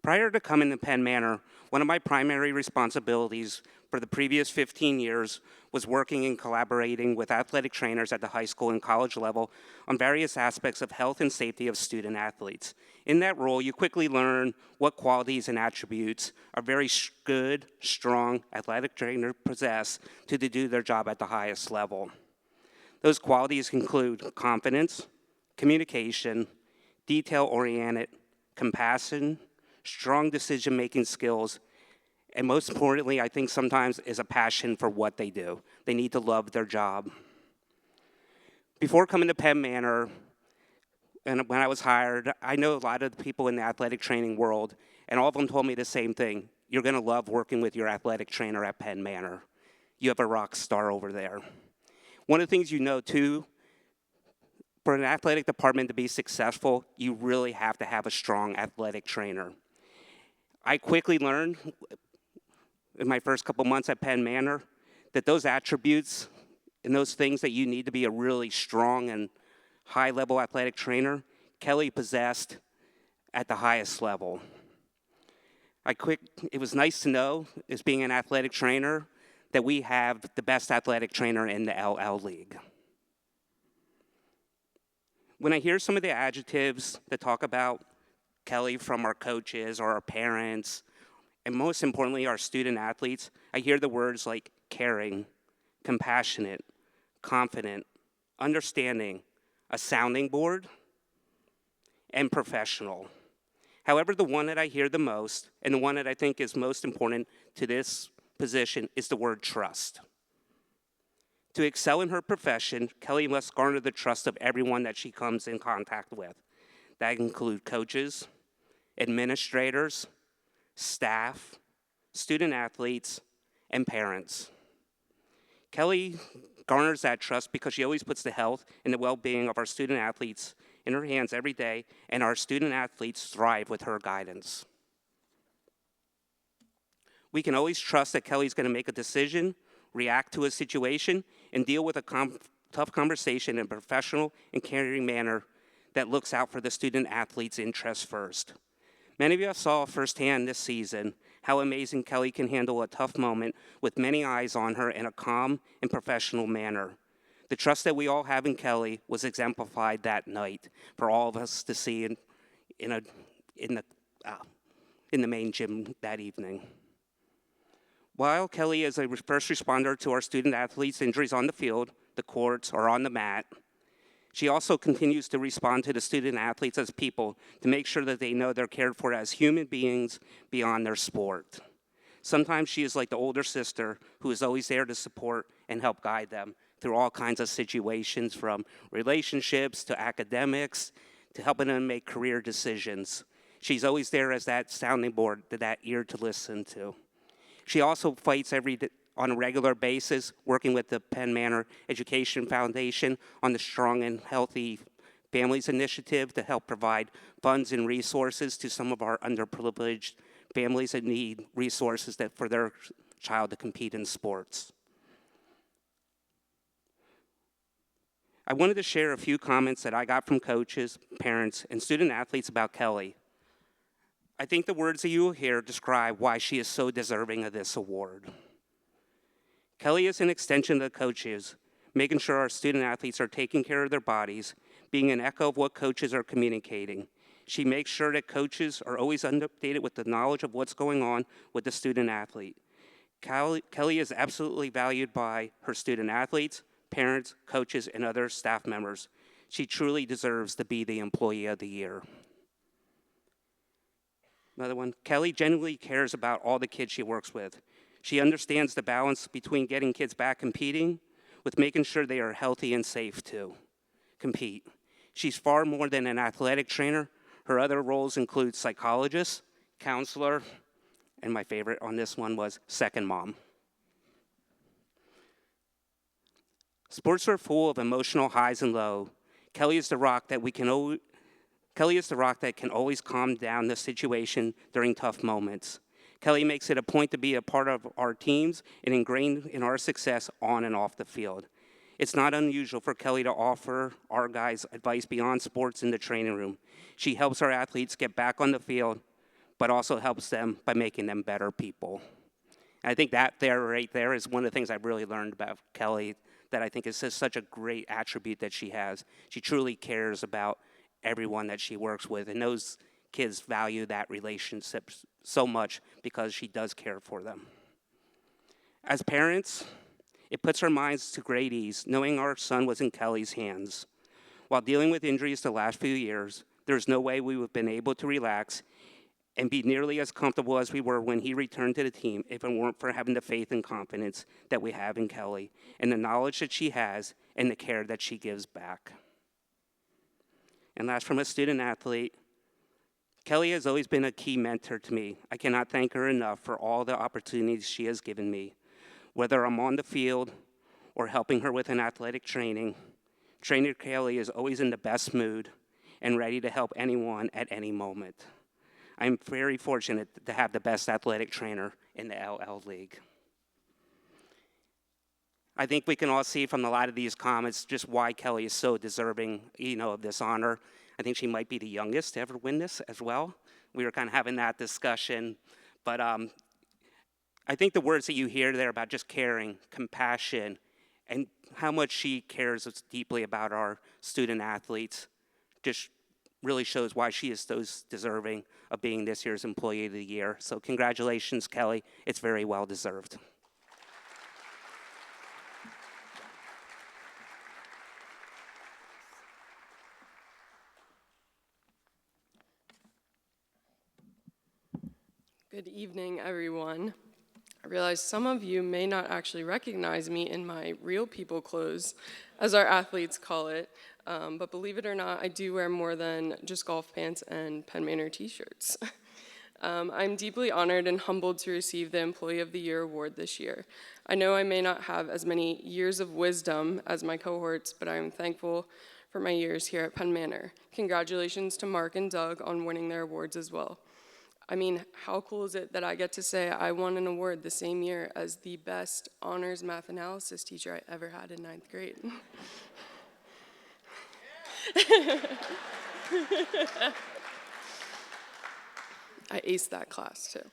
Prior to coming to Penn Manor, one of my primary responsibilities for the previous 15 years was working and collaborating with athletic trainers at the high school and college level on various aspects of health and safety of student athletes. In that role, you quickly learn what qualities and attributes a very good, strong athletic trainer possess to do their job at the highest level. Those qualities include confidence, communication, detail-oriented, compassion, strong decision-making skills, and most importantly, I think sometimes is a passion for what they do. They need to love their job. Before coming to Penn Manor, and when I was hired, I know a lot of the people in the athletic training world, and all of them told me the same thing. You're gonna love working with your athletic trainer at Penn Manor. You have a rock star over there. One of the things you know too, for an athletic department to be successful, you really have to have a strong athletic trainer. I quickly learned in my first couple months at Penn Manor that those attributes and those things that you need to be a really strong and high-level athletic trainer, Kelly possessed at the highest level. It was nice to know, as being an athletic trainer, that we have the best athletic trainer in the LL League. When I hear some of the adjectives that talk about Kelly from our coaches or our parents, and most importantly, our student athletes, I hear the words like caring, compassionate, confident, understanding, a sounding board, and professional. However, the one that I hear the most, and the one that I think is most important to this position, is the word trust. To excel in her profession, Kelly must garner the trust of everyone that she comes in contact with. That include coaches, administrators, staff, student athletes, and parents. Kelly garners that trust because she always puts the health and the well-being of our student athletes in her hands every day, and our student athletes thrive with her guidance. We can always trust that Kelly's going to make a decision, react to a situation, and deal with a tough conversation in a professional and caring manner that looks out for the student athlete's interests first. Many of us saw firsthand this season how amazing Kelly can handle a tough moment with many eyes on her in a calm and professional manner. The trust that we all have in Kelly was exemplified that night for all of us to see in the main gym that evening. While Kelly is a first responder to our student athletes' injuries on the field, the courts, or on the mat, she also continues to respond to the student athletes as people to make sure that they know they're cared for as human beings beyond their sport. Sometimes she is like the older sister who is always there to support and help guide them through all kinds of situations, from relationships to academics to helping them make career decisions. She's always there as that sounding board, that ear to listen to. She also fights on a regular basis, working with the Penn Manor Education Foundation on the Strong and Healthy Families Initiative to help provide funds and resources to some of our underprivileged families that need resources for their child to compete in sports. I wanted to share a few comments that I got from coaches, parents, and student athletes about Kelly. I think the words that you will hear describe why she is so deserving of this award. Kelly is an extension of the coaches, making sure our student athletes are taking care of their bodies, being an echo of what coaches are communicating. She makes sure that coaches are always updated with the knowledge of what's going on with the student athlete. Kelly is absolutely valued by her student athletes, parents, coaches, and other staff members. She truly deserves to be the Employee of the Year. Another one, Kelly genuinely cares about all the kids she works with. She understands the balance between getting kids back competing with making sure they are healthy and safe to compete. She's far more than an athletic trainer. Her other roles include psychologist, counselor, and my favorite on this one was second mom. Sports are full of emotional highs and lows. Kelly is the rock that can always calm down the situation during tough moments. Kelly makes it a point to be a part of our teams and ingrained in our success on and off the field. It's not unusual for Kelly to offer our guys advice beyond sports in the training room. She helps our athletes get back on the field, but also helps them by making them better people. And I think that right there is one of the things I've really learned about Kelly that I think is just such a great attribute that she has. She truly cares about everyone that she works with, and those kids value that relationship so much because she does care for them. As parents, it puts our minds to great ease knowing our son was in Kelly's hands. While dealing with injuries the last few years, there's no way we would have been able to relax and be nearly as comfortable as we were when he returned to the team if it weren't for having the faith and confidence that we have in Kelly and the knowledge that she has and the care that she gives back. And last, from a student athlete, Kelly has always been a key mentor to me. I cannot thank her enough for all the opportunities she has given me. Whether I'm on the field or helping her with an athletic training, Trainer Kelly is always in the best mood and ready to help anyone at any moment. I'm very fortunate to have the best athletic trainer in the LL League. I think we can all see from a lot of these comments just why Kelly is so deserving, of this honor. I think she might be the youngest to ever win this as well. We were kind of having that discussion, but I think the words that you hear there about just caring, compassion, and how much she cares deeply about our student athletes just really shows why she is so deserving of being this year's Employee of the Year. So congratulations, Kelly. It's very well deserved. Good evening, everyone. I realize some of you may not actually recognize me in my real people clothes, as our athletes call it, but believe it or not, I do wear more than just golf pants and Penn Manor t-shirts. I'm deeply honored and humbled to receive the Employee of the Year award this year. I know I may not have as many years of wisdom as my cohorts, but I am thankful for my years here at Penn Manor. Congratulations to Mark and Doug on winning their awards as well. I mean, how cool is it that I get to say I won an award the same year as the best honors math analysis teacher I ever had in 9th grade? I aced that class too.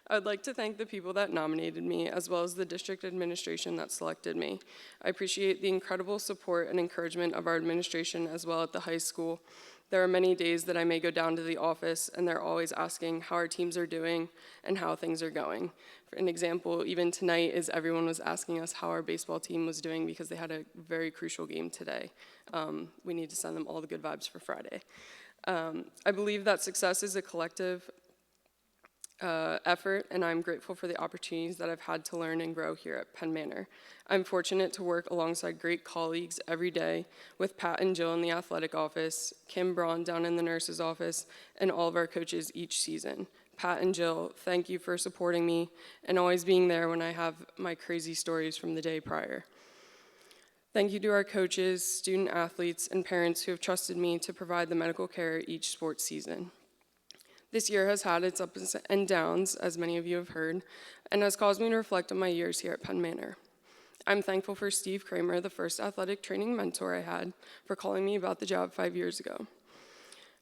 I would like to thank the people that nominated me, as well as the district administration that selected me. I appreciate the incredible support and encouragement of our administration as well at the high school. There are many days that I may go down to the office and they're always asking how our teams are doing and how things are going. For an example, even tonight is everyone was asking us how our baseball team was doing because they had a very crucial game today. We need to send them all the good vibes for Friday. I believe that success is a collective effort, and I'm grateful for the opportunities that I've had to learn and grow here at Penn Manor. I'm fortunate to work alongside great colleagues every day with Pat and Jill in the athletic office, Kim Braun down in the nurse's office, and all of our coaches each season. Pat and Jill, thank you for supporting me and always being there when I have my crazy stories from the day prior. Thank you to our coaches, student athletes, and parents who have trusted me to provide the medical care each sports season. This year has had its ups and downs, as many of you have heard, and has caused me to reflect on my years here at Penn Manor. I'm thankful for Steve Kramer, the first athletic training mentor I had, for calling me about the job 5 years ago.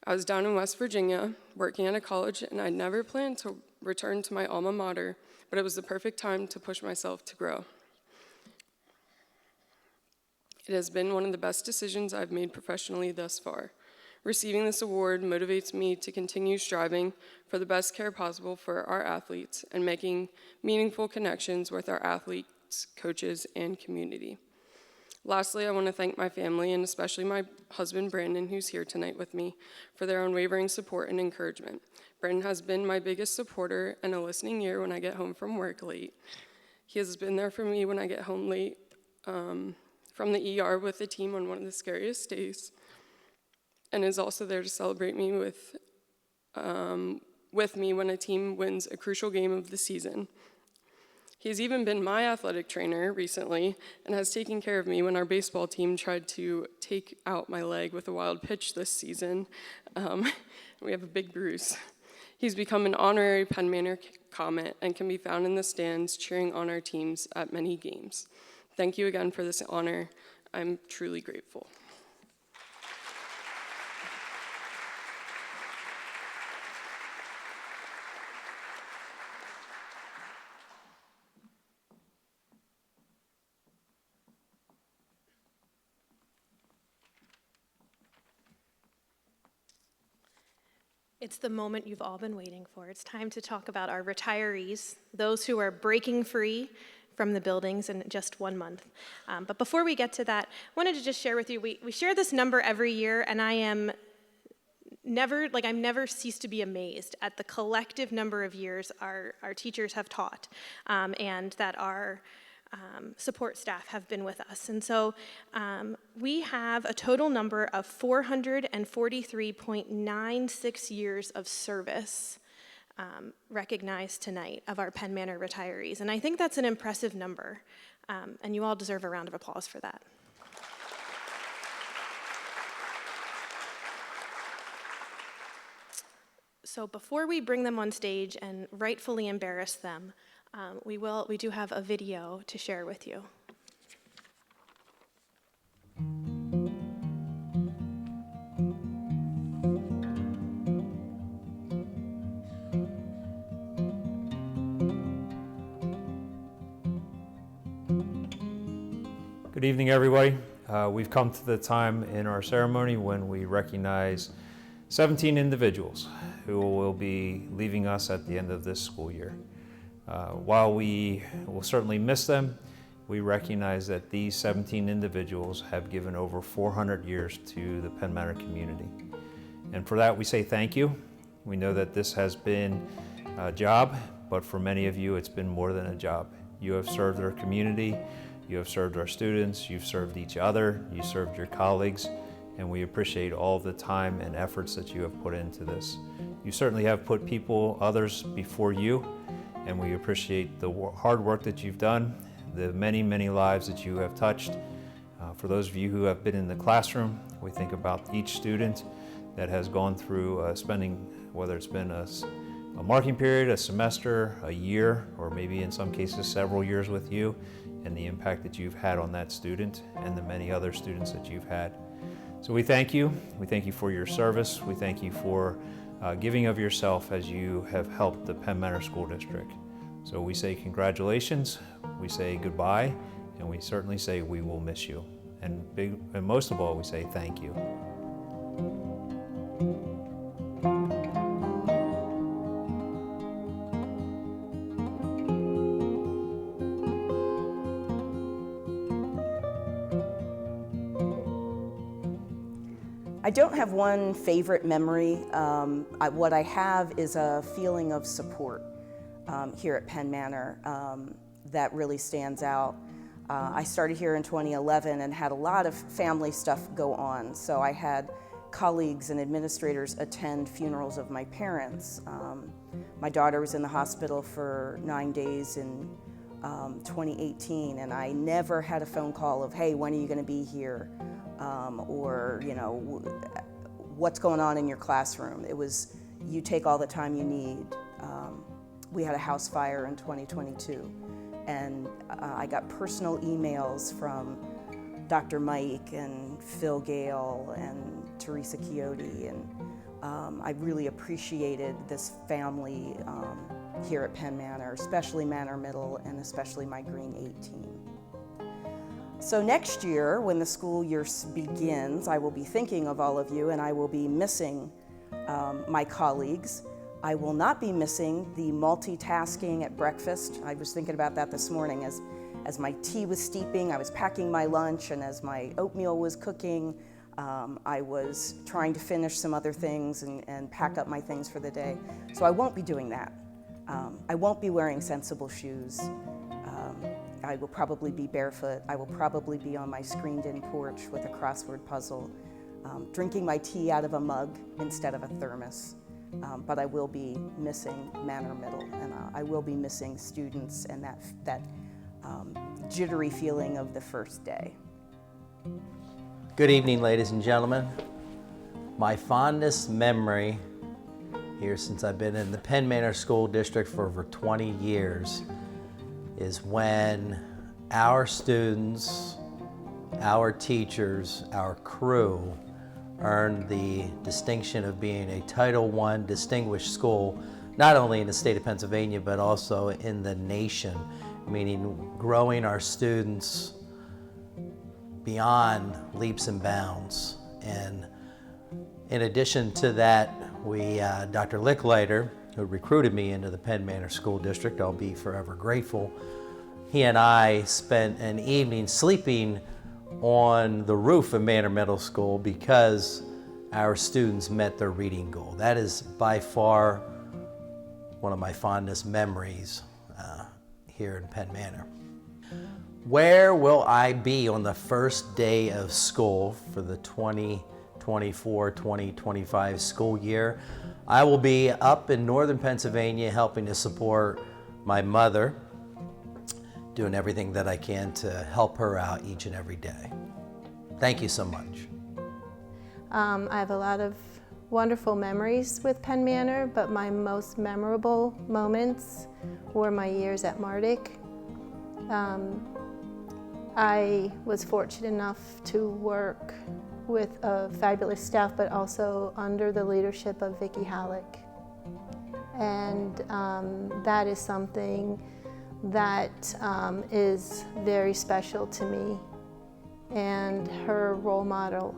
I was down in West Virginia, working at a college, and I'd never planned to return to my alma mater, but it was the perfect time to push myself to grow. It has been one of the best decisions I've made professionally thus far. Receiving this award motivates me to continue striving for the best care possible for our athletes and making meaningful connections with our athletes, coaches, and community. Lastly, I want to thank my family, and especially my husband, Brandon, who's here tonight with me, for their unwavering support and encouragement. Brandon has been my biggest supporter and a listening ear when I get home from work late. He has been there for me when I get home late from the ER with the team on one of the scariest days, and is also there to celebrate me with me when a team wins a crucial game of the season. He's even been my athletic trainer recently and has taken care of me when our baseball team tried to take out my leg with a wild pitch this season. We have a big bruise. He's become an honorary Penn Manor Comet and can be found in the stands cheering on our teams at many games. Thank you again for this honor. I'm truly grateful. It's the moment you've all been waiting for. It's time to talk about our retirees, those who are breaking free from the buildings in just 1 month. But before we get to that, I wanted to just share with you, we share this number every year, and I'm never ceased to be amazed at the collective number of years our teachers have taught, and that our support staff have been with us. And so we have a total number of 443.96 years of service recognized tonight of our Penn Manor retirees. And I think that's an impressive number, and you all deserve a round of applause for that. So before we bring them on stage and rightfully embarrass them, we do have a video to share with you. Good evening, everybody. We've come to the time in our ceremony when we recognize 17 individuals who will be leaving us at the end of this school year. While we will certainly miss them, we recognize that these 17 individuals have given over 400 years to the Penn Manor community. And for that, we say thank you. We know that this has been a job, but for many of you, it's been more than a job. You have served our community, you have served our students, you've served each other, you served your colleagues, and we appreciate all the time and efforts that you have put into this. You certainly have put others before you, and we appreciate the hard work that you've done, the many, many lives that you have touched. For those of you who have been in the classroom, we think about each student that has gone through spending, whether it's been a marking period, a semester, a year, or maybe in some cases several years with you, and the impact that you've had on that student and the many other students that you've had. So we thank you. We thank you for your service. We thank you for giving of yourself as you have helped the Penn Manor School District. So we say congratulations, we say goodbye, and we certainly say we will miss you. And most of all, we say thank you. I don't have one favorite memory. What I have is a feeling of support here at Penn Manor that really stands out. I started here in 2011 and had a lot of family stuff go on. So I had colleagues and administrators attend funerals of my parents. My daughter was in the hospital for 9 days in 2018, and I never had a phone call of, hey, when are you going to be here? Or, you know, what's going on in your classroom? It was you take all the time you need. We had a house fire in 2022, and I got personal emails from Dr. Mike and Phil Gale and Teresa Chiotti, and I really appreciated this family here at Penn Manor, especially Manor Middle and especially my Green 8 team. So next year, when the school year begins, I will be thinking of all of you, and I will be missing my colleagues. I will not be missing the multitasking at breakfast. I was thinking about that this morning as my tea was steeping, I was packing my lunch, and as my oatmeal was cooking, I was trying to finish some other things and pack up my things for the day. So I won't be doing that. I won't be wearing sensible shoes. I will probably be barefoot. I will probably be on my screened-in porch with a crossword puzzle, drinking my tea out of a mug instead of a thermos. But I will be missing Manor Middle, and I will be missing students and that jittery feeling of the first day. Good evening, ladies and gentlemen. My fondest memory here since I've been in the Penn Manor School District for over 20 years is when our students, our teachers, our crew earned the distinction of being a Title I distinguished school, not only in the state of Pennsylvania, but also in the nation, meaning growing our students beyond leaps and bounds. And in addition to that, Dr. Licklider, who recruited me into the Penn Manor School District, I'll be forever grateful, he and I spent an evening sleeping on the roof of Manor Middle School because our students met their reading goal. That is by far one of my fondest memories here in Penn Manor. Where will I be on the first day of school for the 2024-2025 school year? I will be up in northern Pennsylvania helping to support my mother, doing everything that I can to help her out each and every day. Thank you so much. I have a lot of wonderful memories with Penn Manor, but my most memorable moments were my years at Mardick. I was fortunate enough to work with a fabulous staff, but also under the leadership of Vicki Halleck. And that is something that is very special to me, and her role model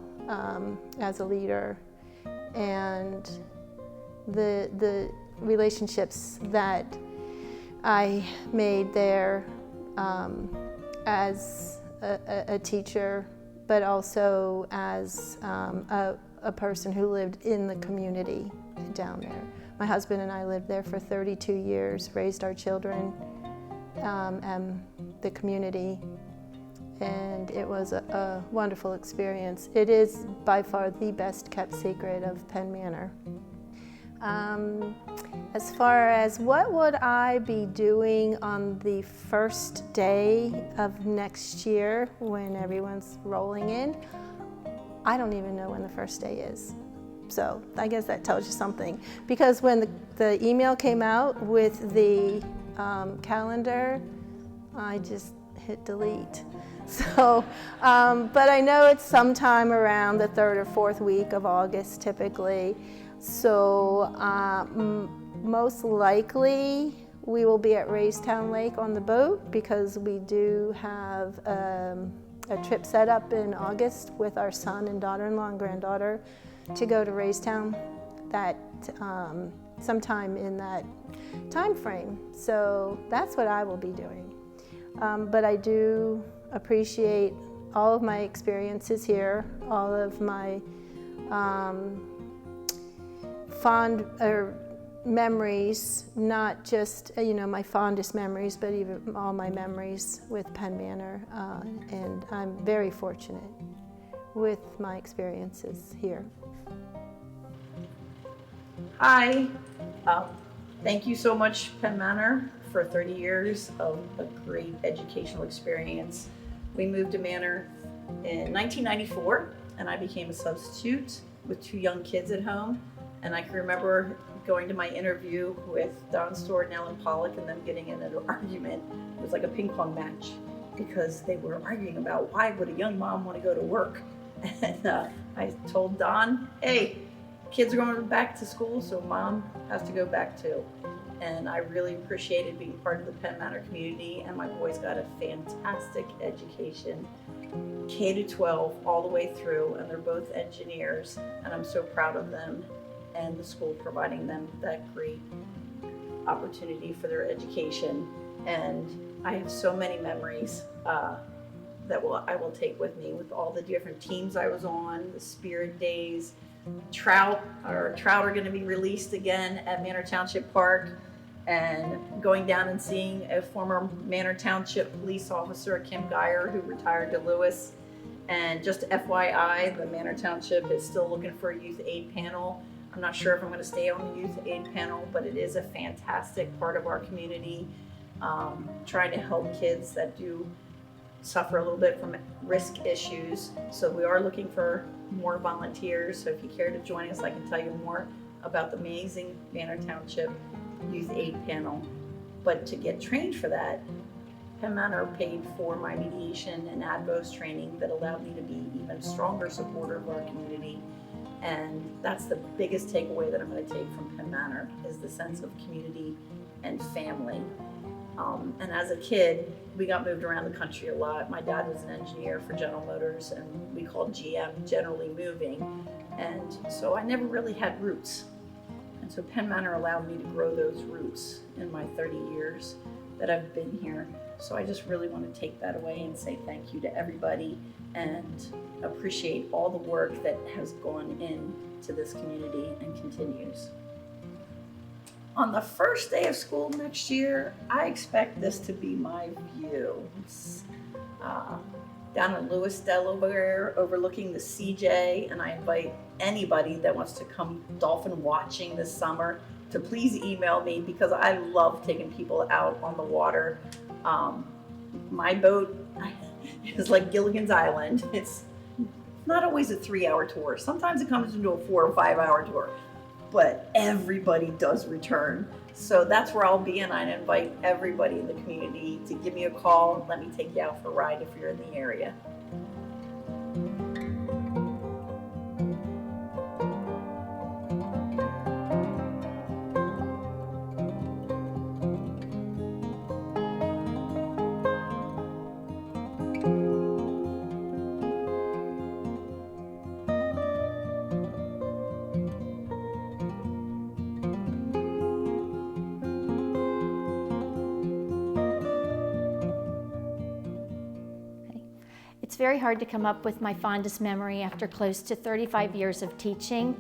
as a leader, and the relationships that I made there as a teacher, but also as a person who lived in the community down there. My husband and I lived there for 32 years, raised our children, and the community, and it was a wonderful experience. It is by far the best kept secret of Penn Manor. As far as what would I be doing on the first day of next year when everyone's rolling in, I don't even know when the first day is. So I guess that tells you something, because when the email came out with the calendar, I just hit delete. So, but I know it's sometime around the 3rd or 4th week of August typically. So most likely we will be at Raystown Lake on the boat, because we do have a trip set up in August with our son and daughter-in-law and granddaughter to go to Raystown that sometime in that time frame. So that's what I will be doing. But I do appreciate all of my experiences here, all of my fond memories, not just my fondest memories, but even all my memories with Penn Manor, and I'm very fortunate with my experiences here. Hi, thank you so much, Penn Manor, for 30 years of a great educational experience. We moved to Manor in 1994, and I became a substitute with 2 young kids at home. And I can remember going to my interview with Don Stewart and Ellen Pollock and them getting in an argument. It was like a ping pong match because they were arguing about why would a young mom want to go to work. And I told Don, hey, kids are going back to school, so mom has to go back too. And I really appreciated being part of the Penn Manor community, and my boys got a fantastic education, K to 12 all the way through, and they're both engineers, and I'm so proud of them and the school providing them that great opportunity for their education. And I have so many memories that I will take with me, with all the different teams I was on, the Spirit Days. Trout are going to be released again at Manor Township Park, and going down and seeing a former Manor Township police officer, Kim Geyer, who retired to Lewis. And just FYI, the Manor Township is still looking for a youth aid panel. I'm not sure if I'm going to stay on the youth aid panel, but it is a fantastic part of our community, trying to help kids that do suffer a little bit from risk issues. So we are looking for more volunteers. So if you care to join us, I can tell you more about the amazing Manor Township Youth Aid Panel. But to get trained for that, Penn Manor paid for my mediation and ADVOS training that allowed me to be even stronger supporter of our community. And that's the biggest takeaway that I'm going to take from Penn Manor, is the sense of community and family. And as a kid, we got moved around the country a lot. My dad was an engineer for General Motors, and we called GM Generally Moving. And so I never really had roots. And so Penn Manor allowed me to grow those roots in my 30 years that I've been here. So I just really want to take that away and say thank you to everybody and appreciate all the work that has gone into this community and continues. On the first day of school next year, I expect this to be my view. It's down in Lewis, Delaware, overlooking the CJ, and I invite anybody that wants to come dolphin watching this summer to please email me, because I love taking people out on the water. My boat is like Gilligan's Island. It's not always a 3-hour tour. Sometimes it comes into a 4 or 5 hour tour, but everybody does return. So that's where I'll be, and I invite everybody in the community to give me a call and let me take you out for a ride if you're in the area. It's very hard to come up with my fondest memory after close to 35 years of teaching.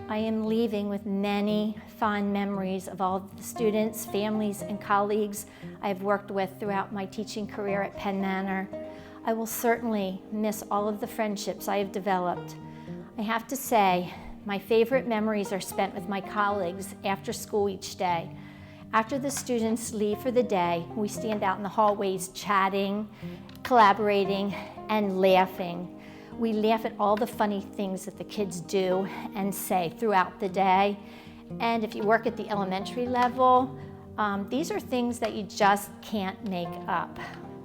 I am leaving with many fond memories of all the students, families, and colleagues I have worked with throughout my teaching career at Penn Manor. I will certainly miss all of the friendships I have developed. I have to say, my favorite memories are spent with my colleagues after school each day. After the students leave for the day, we stand out in the hallways chatting, collaborating, and laughing. We laugh at all the funny things that the kids do and say throughout the day. And if you work at the elementary level, these are things that you just can't make up.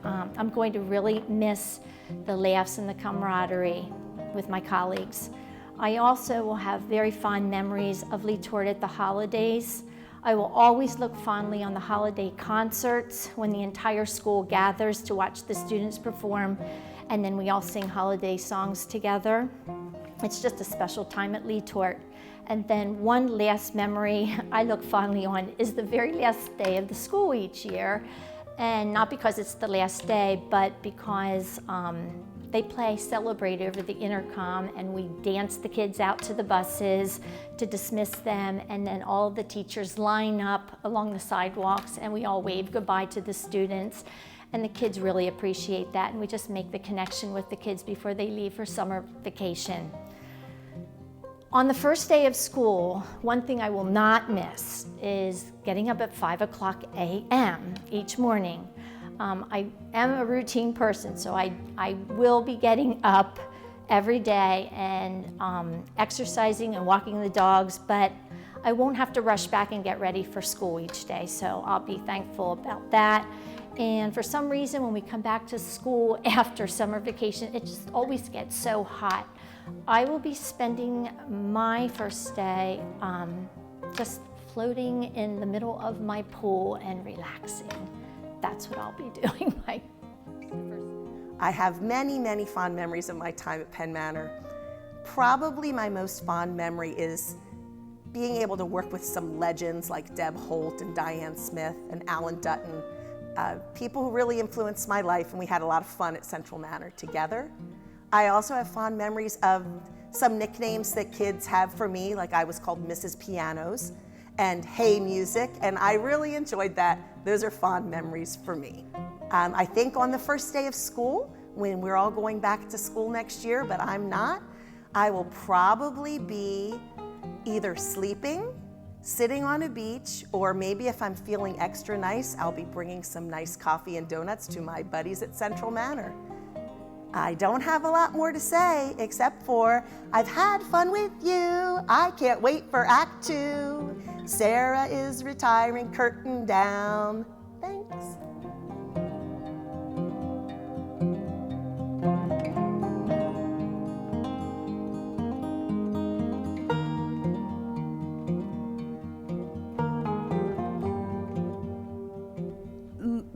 I'm going to really miss the laughs and the camaraderie with my colleagues. I also will have very fond memories of Lee Tort at the holidays. I will always look fondly on the holiday concerts when the entire school gathers to watch the students perform, and then we all sing holiday songs together. It's just a special time at Lee Tort. And then one last memory I look fondly on is the very last day of the school each year. And not because it's the last day, but because they play Celebrate over the intercom, and we dance the kids out to the buses to dismiss them, and then all the teachers line up along the sidewalks and we all wave goodbye to the students. And the kids really appreciate that, and we just make the connection with the kids before they leave for summer vacation. On the first day of school, one thing I will not miss is getting up at 5:00 a.m. each morning. I am a routine person, so I will be getting up every day and exercising and walking the dogs, but I won't have to rush back and get ready for school each day, so I'll be thankful about that. And for some reason, when we come back to school after summer vacation, it just always gets so hot. I will be spending my first day just floating in the middle of my pool and relaxing. That's what I'll be doing. I have many, many fond memories of my time at Penn Manor. Probably my most fond memory is being able to work with some legends like Deb Holt and Diane Smith and Alan Dutton, people who really influenced my life, and we had a lot of fun at Central Manor together. I also have fond memories of some nicknames that kids have for me, like I was called Mrs. Pianos and Hey Music, and I really enjoyed that. Those are fond memories for me. I think on the first day of school, when we're all going back to school next year, but I'm not, I will probably be either sleeping, sitting on a beach, or maybe if I'm feeling extra nice, I'll be bringing some nice coffee and donuts to my buddies at Central Manor. I don't have a lot more to say, except for I've had fun with you. I can't wait for Act 2. Sarah is retiring, curtain down. Thanks.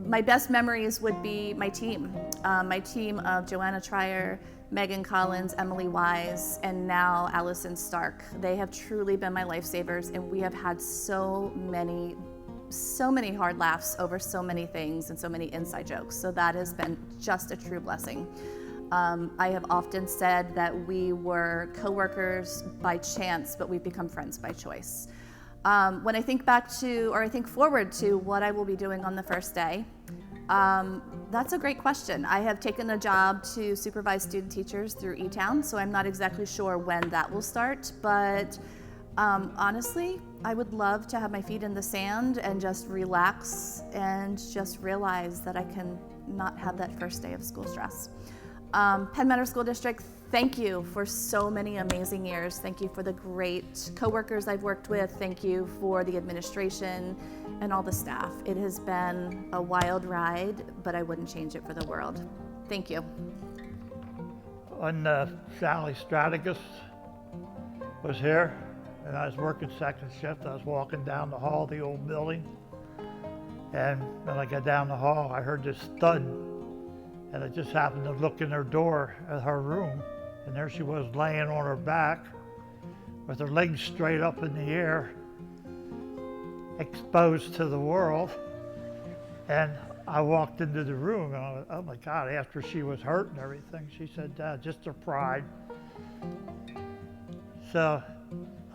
My best memories would be my team of Joanna Trier, Megan Collins, Emily Wise, and now Allison Stark. They have truly been my lifesavers, and we have had so many hard laughs over so many things and so many inside jokes. So that has been just a true blessing. I have often said that we were coworkers by chance, but we've become friends by choice. When I think back to, or I think forward to what I will be doing on the first day, that's a great question. I have taken a job to supervise student teachers through eTown, so I'm not exactly sure when that will start, but honestly, I would love to have my feet in the sand and just relax and just realize that I can not have that first day of school stress. Penn Manor School District, thank you for so many amazing years. Thank you for the great coworkers I've worked with. Thank you for the administration and all the staff. It has been a wild ride, but I wouldn't change it for the world. Thank you. When Sally Strategis was here, and I was working second shift, I was walking down the hall of the old building, and when I got down the hall, I heard this thud. And I just happened to look in her door at her room, and there she was laying on her back with her legs straight up in the air, exposed to the world. And I walked into the room, and I was, oh my God, after she was hurt and everything, she said, Dad, just her pride. So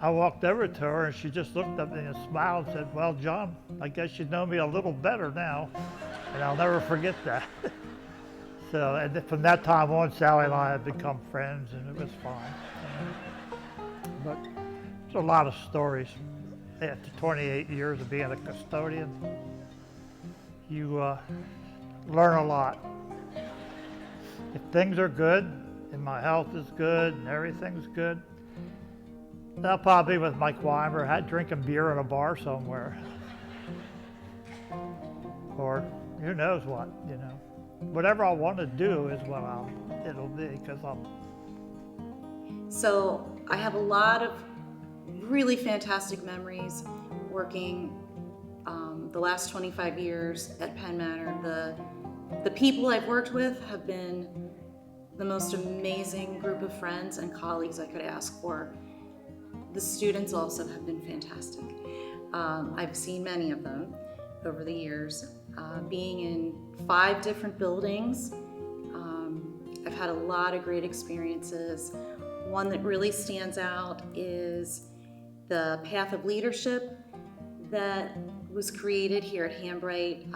I walked over to her, and she just looked at me and smiled and said, well, John, I guess you know me a little better now. And I'll never forget that. So, and from that time on, Sally and I have become friends, and it was fine. But there's a lot of stories. After 28 years of being a custodian, you learn a lot. If things are good, and my health is good, and everything's good, I'll probably be with Mike Weimer, drinking beer at a bar somewhere. Or who knows what, you know. Whatever I want to do is what it'll be, because So I have a lot of really fantastic memories working the last 25 years at Penn Manor. The people I've worked with have been the most amazing group of friends and colleagues I could ask for. The students also have been fantastic. I've seen many of them over the years. Being in 5 different buildings, I've had a lot of great experiences. One that really stands out is the Path of Leadership that was created here at Hambright.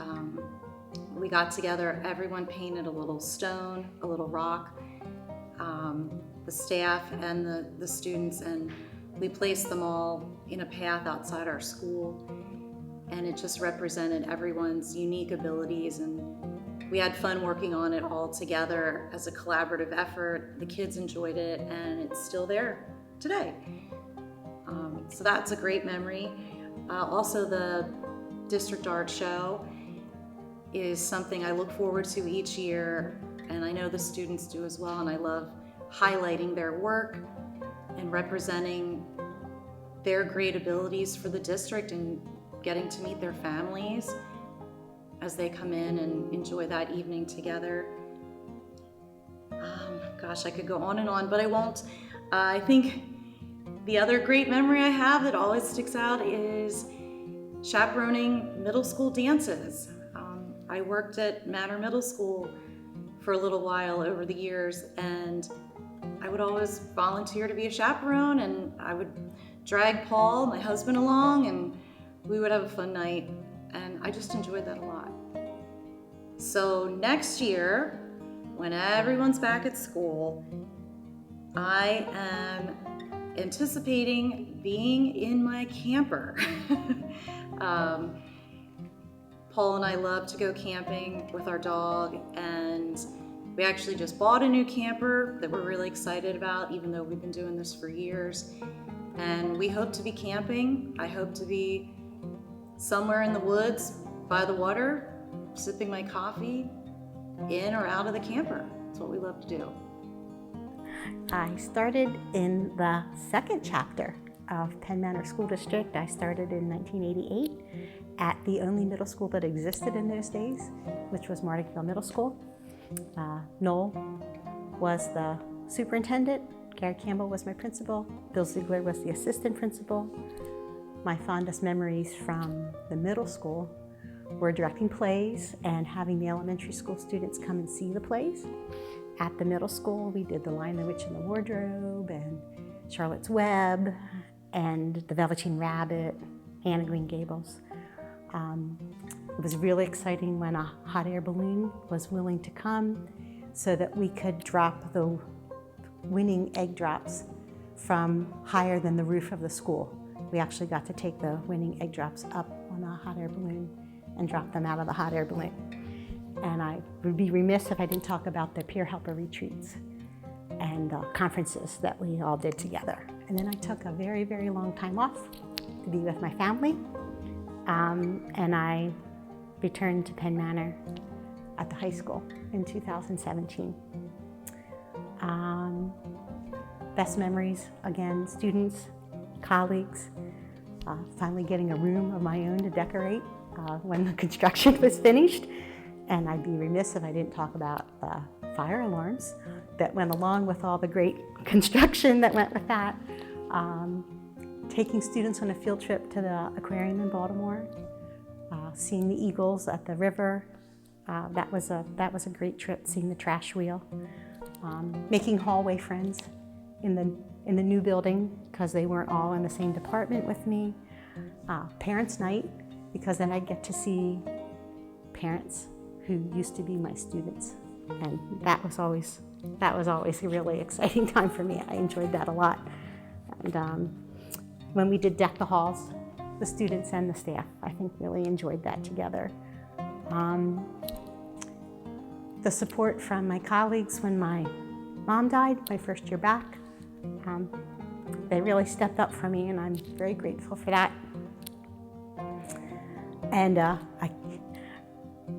We got together, everyone painted a little stone, a little rock, the staff and the students, and we placed them all in a path outside our school. And it just represented everyone's unique abilities, and we had fun working on it all together as a collaborative effort. The kids enjoyed it, and it's still there today. So that's a great memory. Also, the district art show is something I look forward to each year, and I know the students do as well, and I love highlighting their work and representing their great abilities for the district and getting to meet their families as they come in and enjoy that evening together. Gosh, I could go on and on, but I won't. I think the other great memory I have that always sticks out is chaperoning middle school dances. I worked at Manor Middle School for a little while over the years, and I would always volunteer to be a chaperone, and I would drag Paul, my husband, along, and we would have a fun night, and I just enjoyed that a lot. So next year, when everyone's back at school, I am anticipating being in my camper. Paul and I love to go camping with our dog, and we actually just bought a new camper that we're really excited about, even though we've been doing this for years. And we hope to be camping. I hope to be somewhere in the woods by the water, sipping my coffee, in or out of the camper. That's what we love to do. I started in the second chapter of Penn Manor School District. I started in 1988 at the only middle school that existed in those days, which was Mardickville Middle School. Noel was the superintendent, Gary Campbell was my principal, Bill Ziegler was the assistant principal. My fondest memories from the middle school were directing plays and having the elementary school students come and see the plays. At the middle school, we did The Lion, the Witch, and the Wardrobe, and Charlotte's Web, and The Velveteen Rabbit, Anne of Green Gables. It was really exciting when a hot air balloon was willing to come so that we could drop the winning egg drops from higher than the roof of the school. We actually got to take the winning egg drops up on a hot air balloon and drop them out of the hot air balloon. And I would be remiss if I didn't talk about the peer helper retreats and the conferences that we all did together. And then I took a very, very long time off to be with my family. And I returned to Penn Manor at the high school in 2017. Best memories, again, students, colleagues, finally getting a room of my own to decorate when the construction was finished. And I'd be remiss if I didn't talk about the fire alarms that went along with all the great construction that went with that. Taking students on a field trip to the aquarium in Baltimore, seeing the eagles at the river. That was a great trip, seeing the trash wheel. Making hallway friends in the new building because they weren't all in the same department with me. Parents' night, because then I'd get to see parents who used to be my students. And that was always a really exciting time for me. I enjoyed that a lot. And when we did Deck the Halls, the students and the staff, I think, really enjoyed that together. The support from my colleagues when my mom died, my first year back, they really stepped up for me, and I'm very grateful for that. And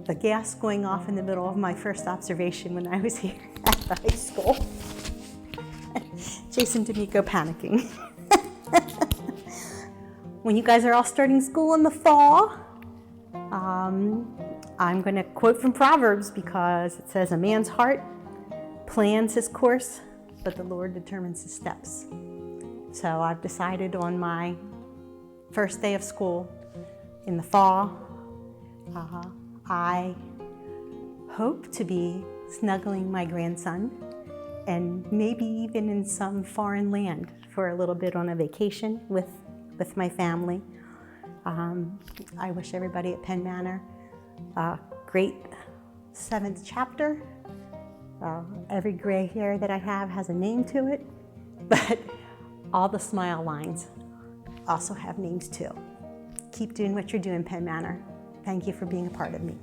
the gas going off in the middle of my first observation when I was here at the high school. Jason D'Amico panicking. When you guys are all starting school in the fall, I'm going to quote from Proverbs because it says, "A man's heart plans his course, but the Lord determines his steps." So I've decided on my first day of school in the fall, I hope to be snuggling my grandson and maybe even in some foreign land for a little bit on a vacation with my family. I wish everybody at Penn Manor a great 7th chapter. Every gray hair that I have has a name to it, but all the smile lines also have names too. Keep doing what you're doing, Penn Manor. Thank you for being a part of me.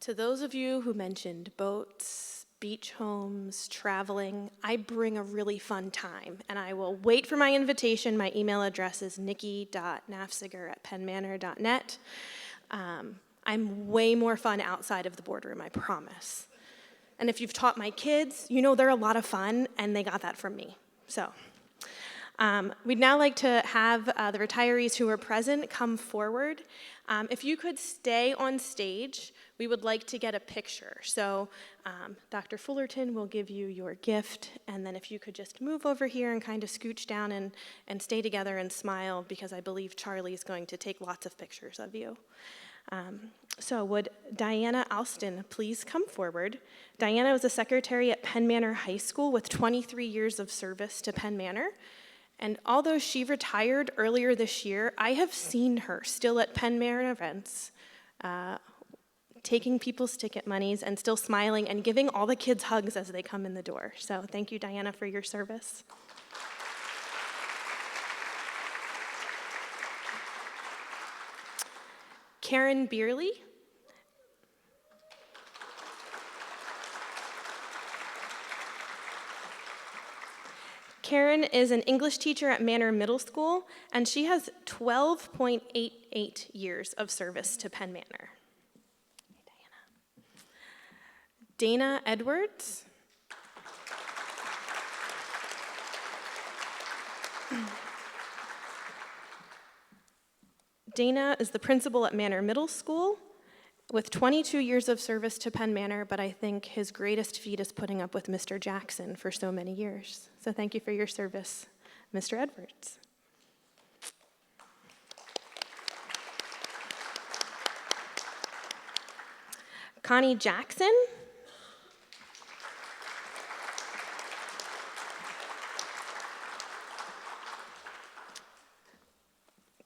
To those of you who mentioned boats, beach homes, traveling, I bring a really fun time, and I will wait for my invitation. My email address is nikki.nafziger@pennmanor.net. I'm way more fun outside of the boardroom, I promise. And if you've taught my kids, you know they're a lot of fun, and they got that from me. So we'd now like to have the retirees who are present come forward. If you could stay on stage, we would like to get a picture. So Dr. Fullerton will give you your gift, and then if you could just move over here and kind of scooch down and stay together and smile, because I believe Charlie is going to take lots of pictures of you. So would Diana Alston please come forward? Diana was a secretary at Penn Manor High School with 23 years of service to Penn Manor. And although she retired earlier this year, I have seen her still at Penn Manor events, taking people's ticket monies and still smiling and giving all the kids hugs as they come in the door. So thank you, Diana, for your service. Karen Beerley. Karen is an English teacher at Manor Middle School, and she has 12.88 years of service to Penn Manor. Dana Edwards. Dana is the principal at Manor Middle School with 22 years of service to Penn Manor, but I think his greatest feat is putting up with Mr. Jackson for so many years. So thank you for your service, Mr. Edwards. Connie Jackson.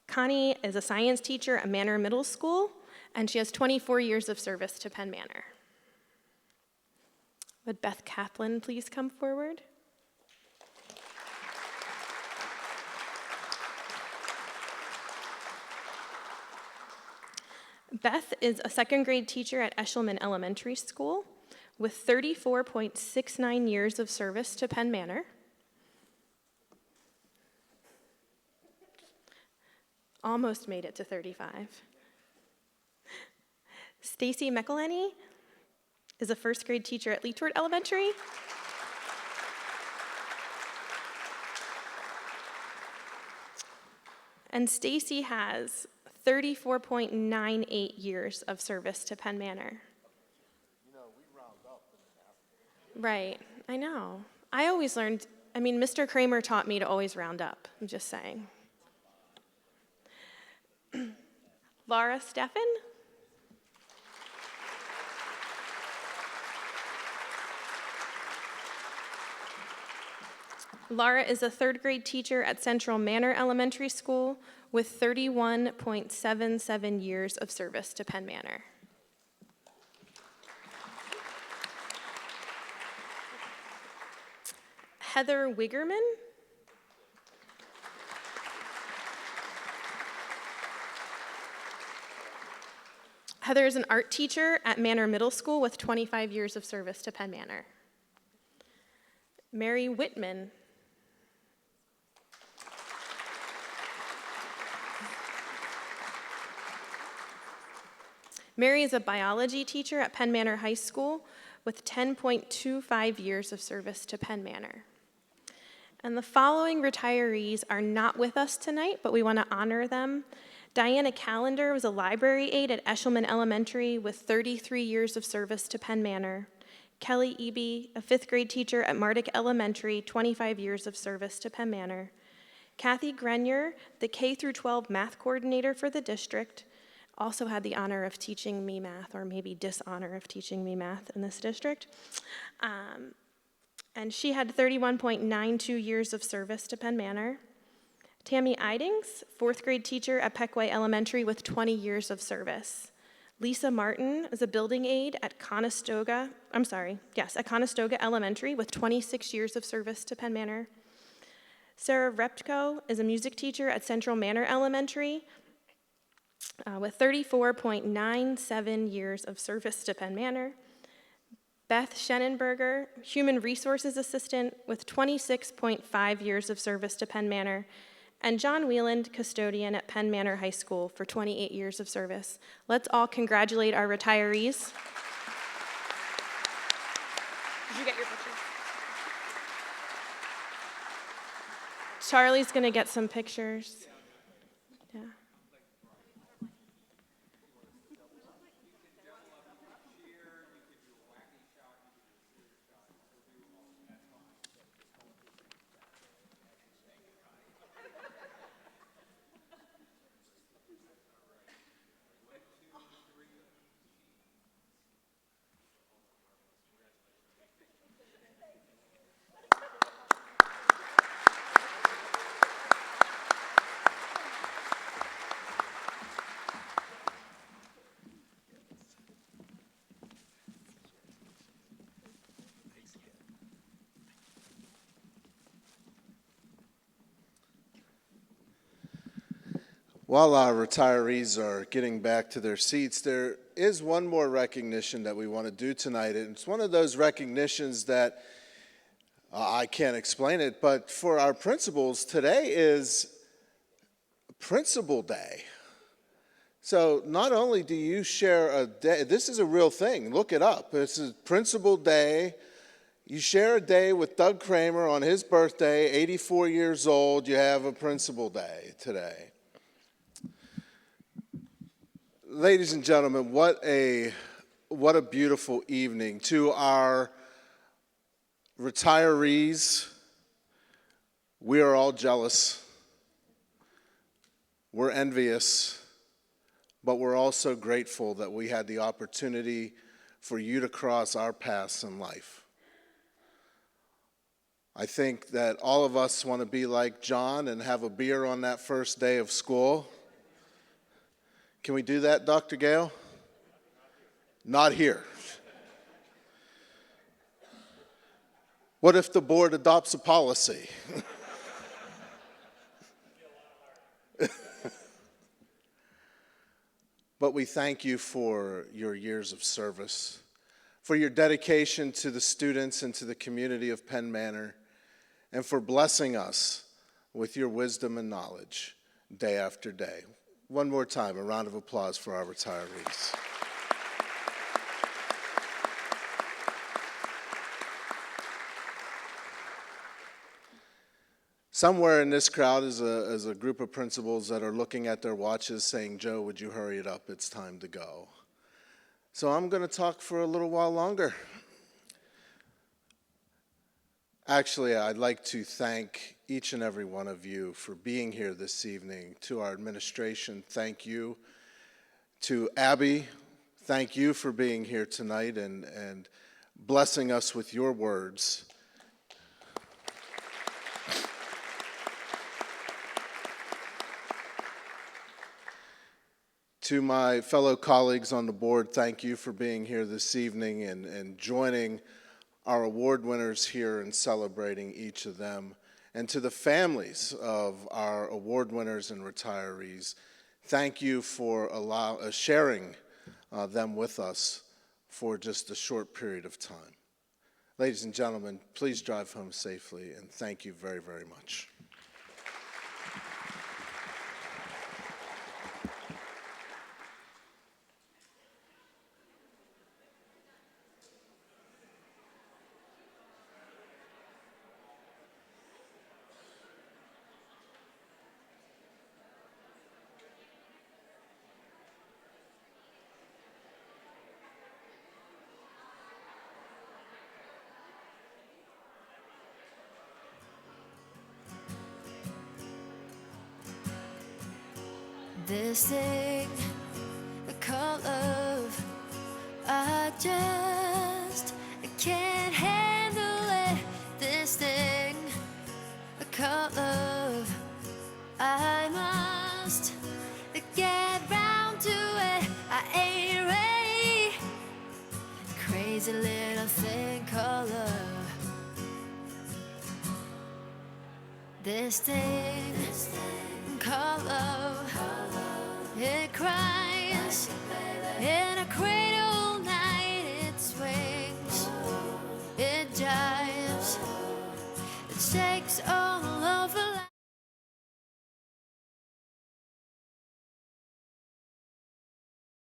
Connie is a science teacher at Manor Middle School, and she has 24 years of service to Penn Manor. Would Beth Kaplan please come forward? Beth is a second grade teacher at Eshelman Elementary School with 34.69 years of service to Penn Manor. Almost made it to 35. Stacy McElhenney is a first grade teacher at Leetort Elementary. And Stacy has 34.98 years of service to Penn Manor. You know, we round up in the Right, I know. I always learned, Mr. Kramer taught me to always round up, I'm just saying. Laura Steffen. Laura is a third grade teacher at Central Manor Elementary School with 31.77 years of service to Penn Manor. Heather Wiggerman. Heather is an art teacher at Manor Middle School with 25 years of service to Penn Manor. Mary Whitman. Mary is a biology teacher at Penn Manor High School with 10.25 years of service to Penn Manor. And the following retirees are not with us tonight, but we want to honor them. Diana Callender was a library aide at Eshelman Elementary with 33 years of service to Penn Manor. Kelly Eby, a fifth grade teacher at Mardick Elementary, 25 years of service to Penn Manor. Kathy Grenier, the K-12 math coordinator for the district, also had the honor of teaching me math, or maybe dishonor of teaching me math in this district. And she had 31.92 years of service to Penn Manor. Tammy Idings, fourth grade teacher at Peckway Elementary with 20 years of service. Lisa Martin is a building aide at Conestoga Elementary with 26 years of service to Penn Manor. Sarah Repko is a music teacher at Central Manor Elementary with 34.97 years of service to Penn Manor. Beth Schenenberger, Human Resources Assistant with 26.5 years of service to Penn Manor, and John Wieland, Custodian at Penn Manor High School for 28 years of service. Let's all congratulate our retirees. Did you get your picture? Charlie's gonna get some pictures. Yeah. While our retirees are getting back to their seats, there is one more recognition that we want to do tonight. And it's one of those recognitions that I can't explain it, but for our principals, today is Principal Day. So not only do you share a day, this is a real thing, look it up. This is Principal Day. You share a day with Doug Kramer on his birthday, 84 years old, you have a Principal Day today. Ladies and gentlemen, what a beautiful evening. To our retirees, we are all jealous. We're envious, but we're also grateful that we had the opportunity for you to cross our paths in life. I think that all of us want to be like John and have a beer on that first day of school. Can we do that, Dr. Gale? Not here. What if the board adopts a policy? But we thank you for your years of service, for your dedication to the students and to the community of Penn Manor, and for blessing us with your wisdom and knowledge day after day. One more time, a round of applause for our retirees. Somewhere in this crowd is a group of principals that are looking at their watches saying, Joe, would you hurry it up? It's time to go. So I'm going to talk for a little while longer. Actually, I'd like to thank each and every one of you for being here this evening. To our administration, thank you. To Abby, thank you for being here tonight and blessing us with your words. To my fellow colleagues on the board, thank you for being here this evening and joining our award winners here and celebrating each of them. And to the families of our award winners and retirees, thank you for sharing them with us for just a short period of time. Ladies and gentlemen, please drive home safely, and thank you very, very much. This thing I call love, I can't handle it. This thing I call love, I must get round to it. I ain't ready. Crazy little thing called love. This thing called love, It cries in a cradle night. It swings, it jives, it shakes.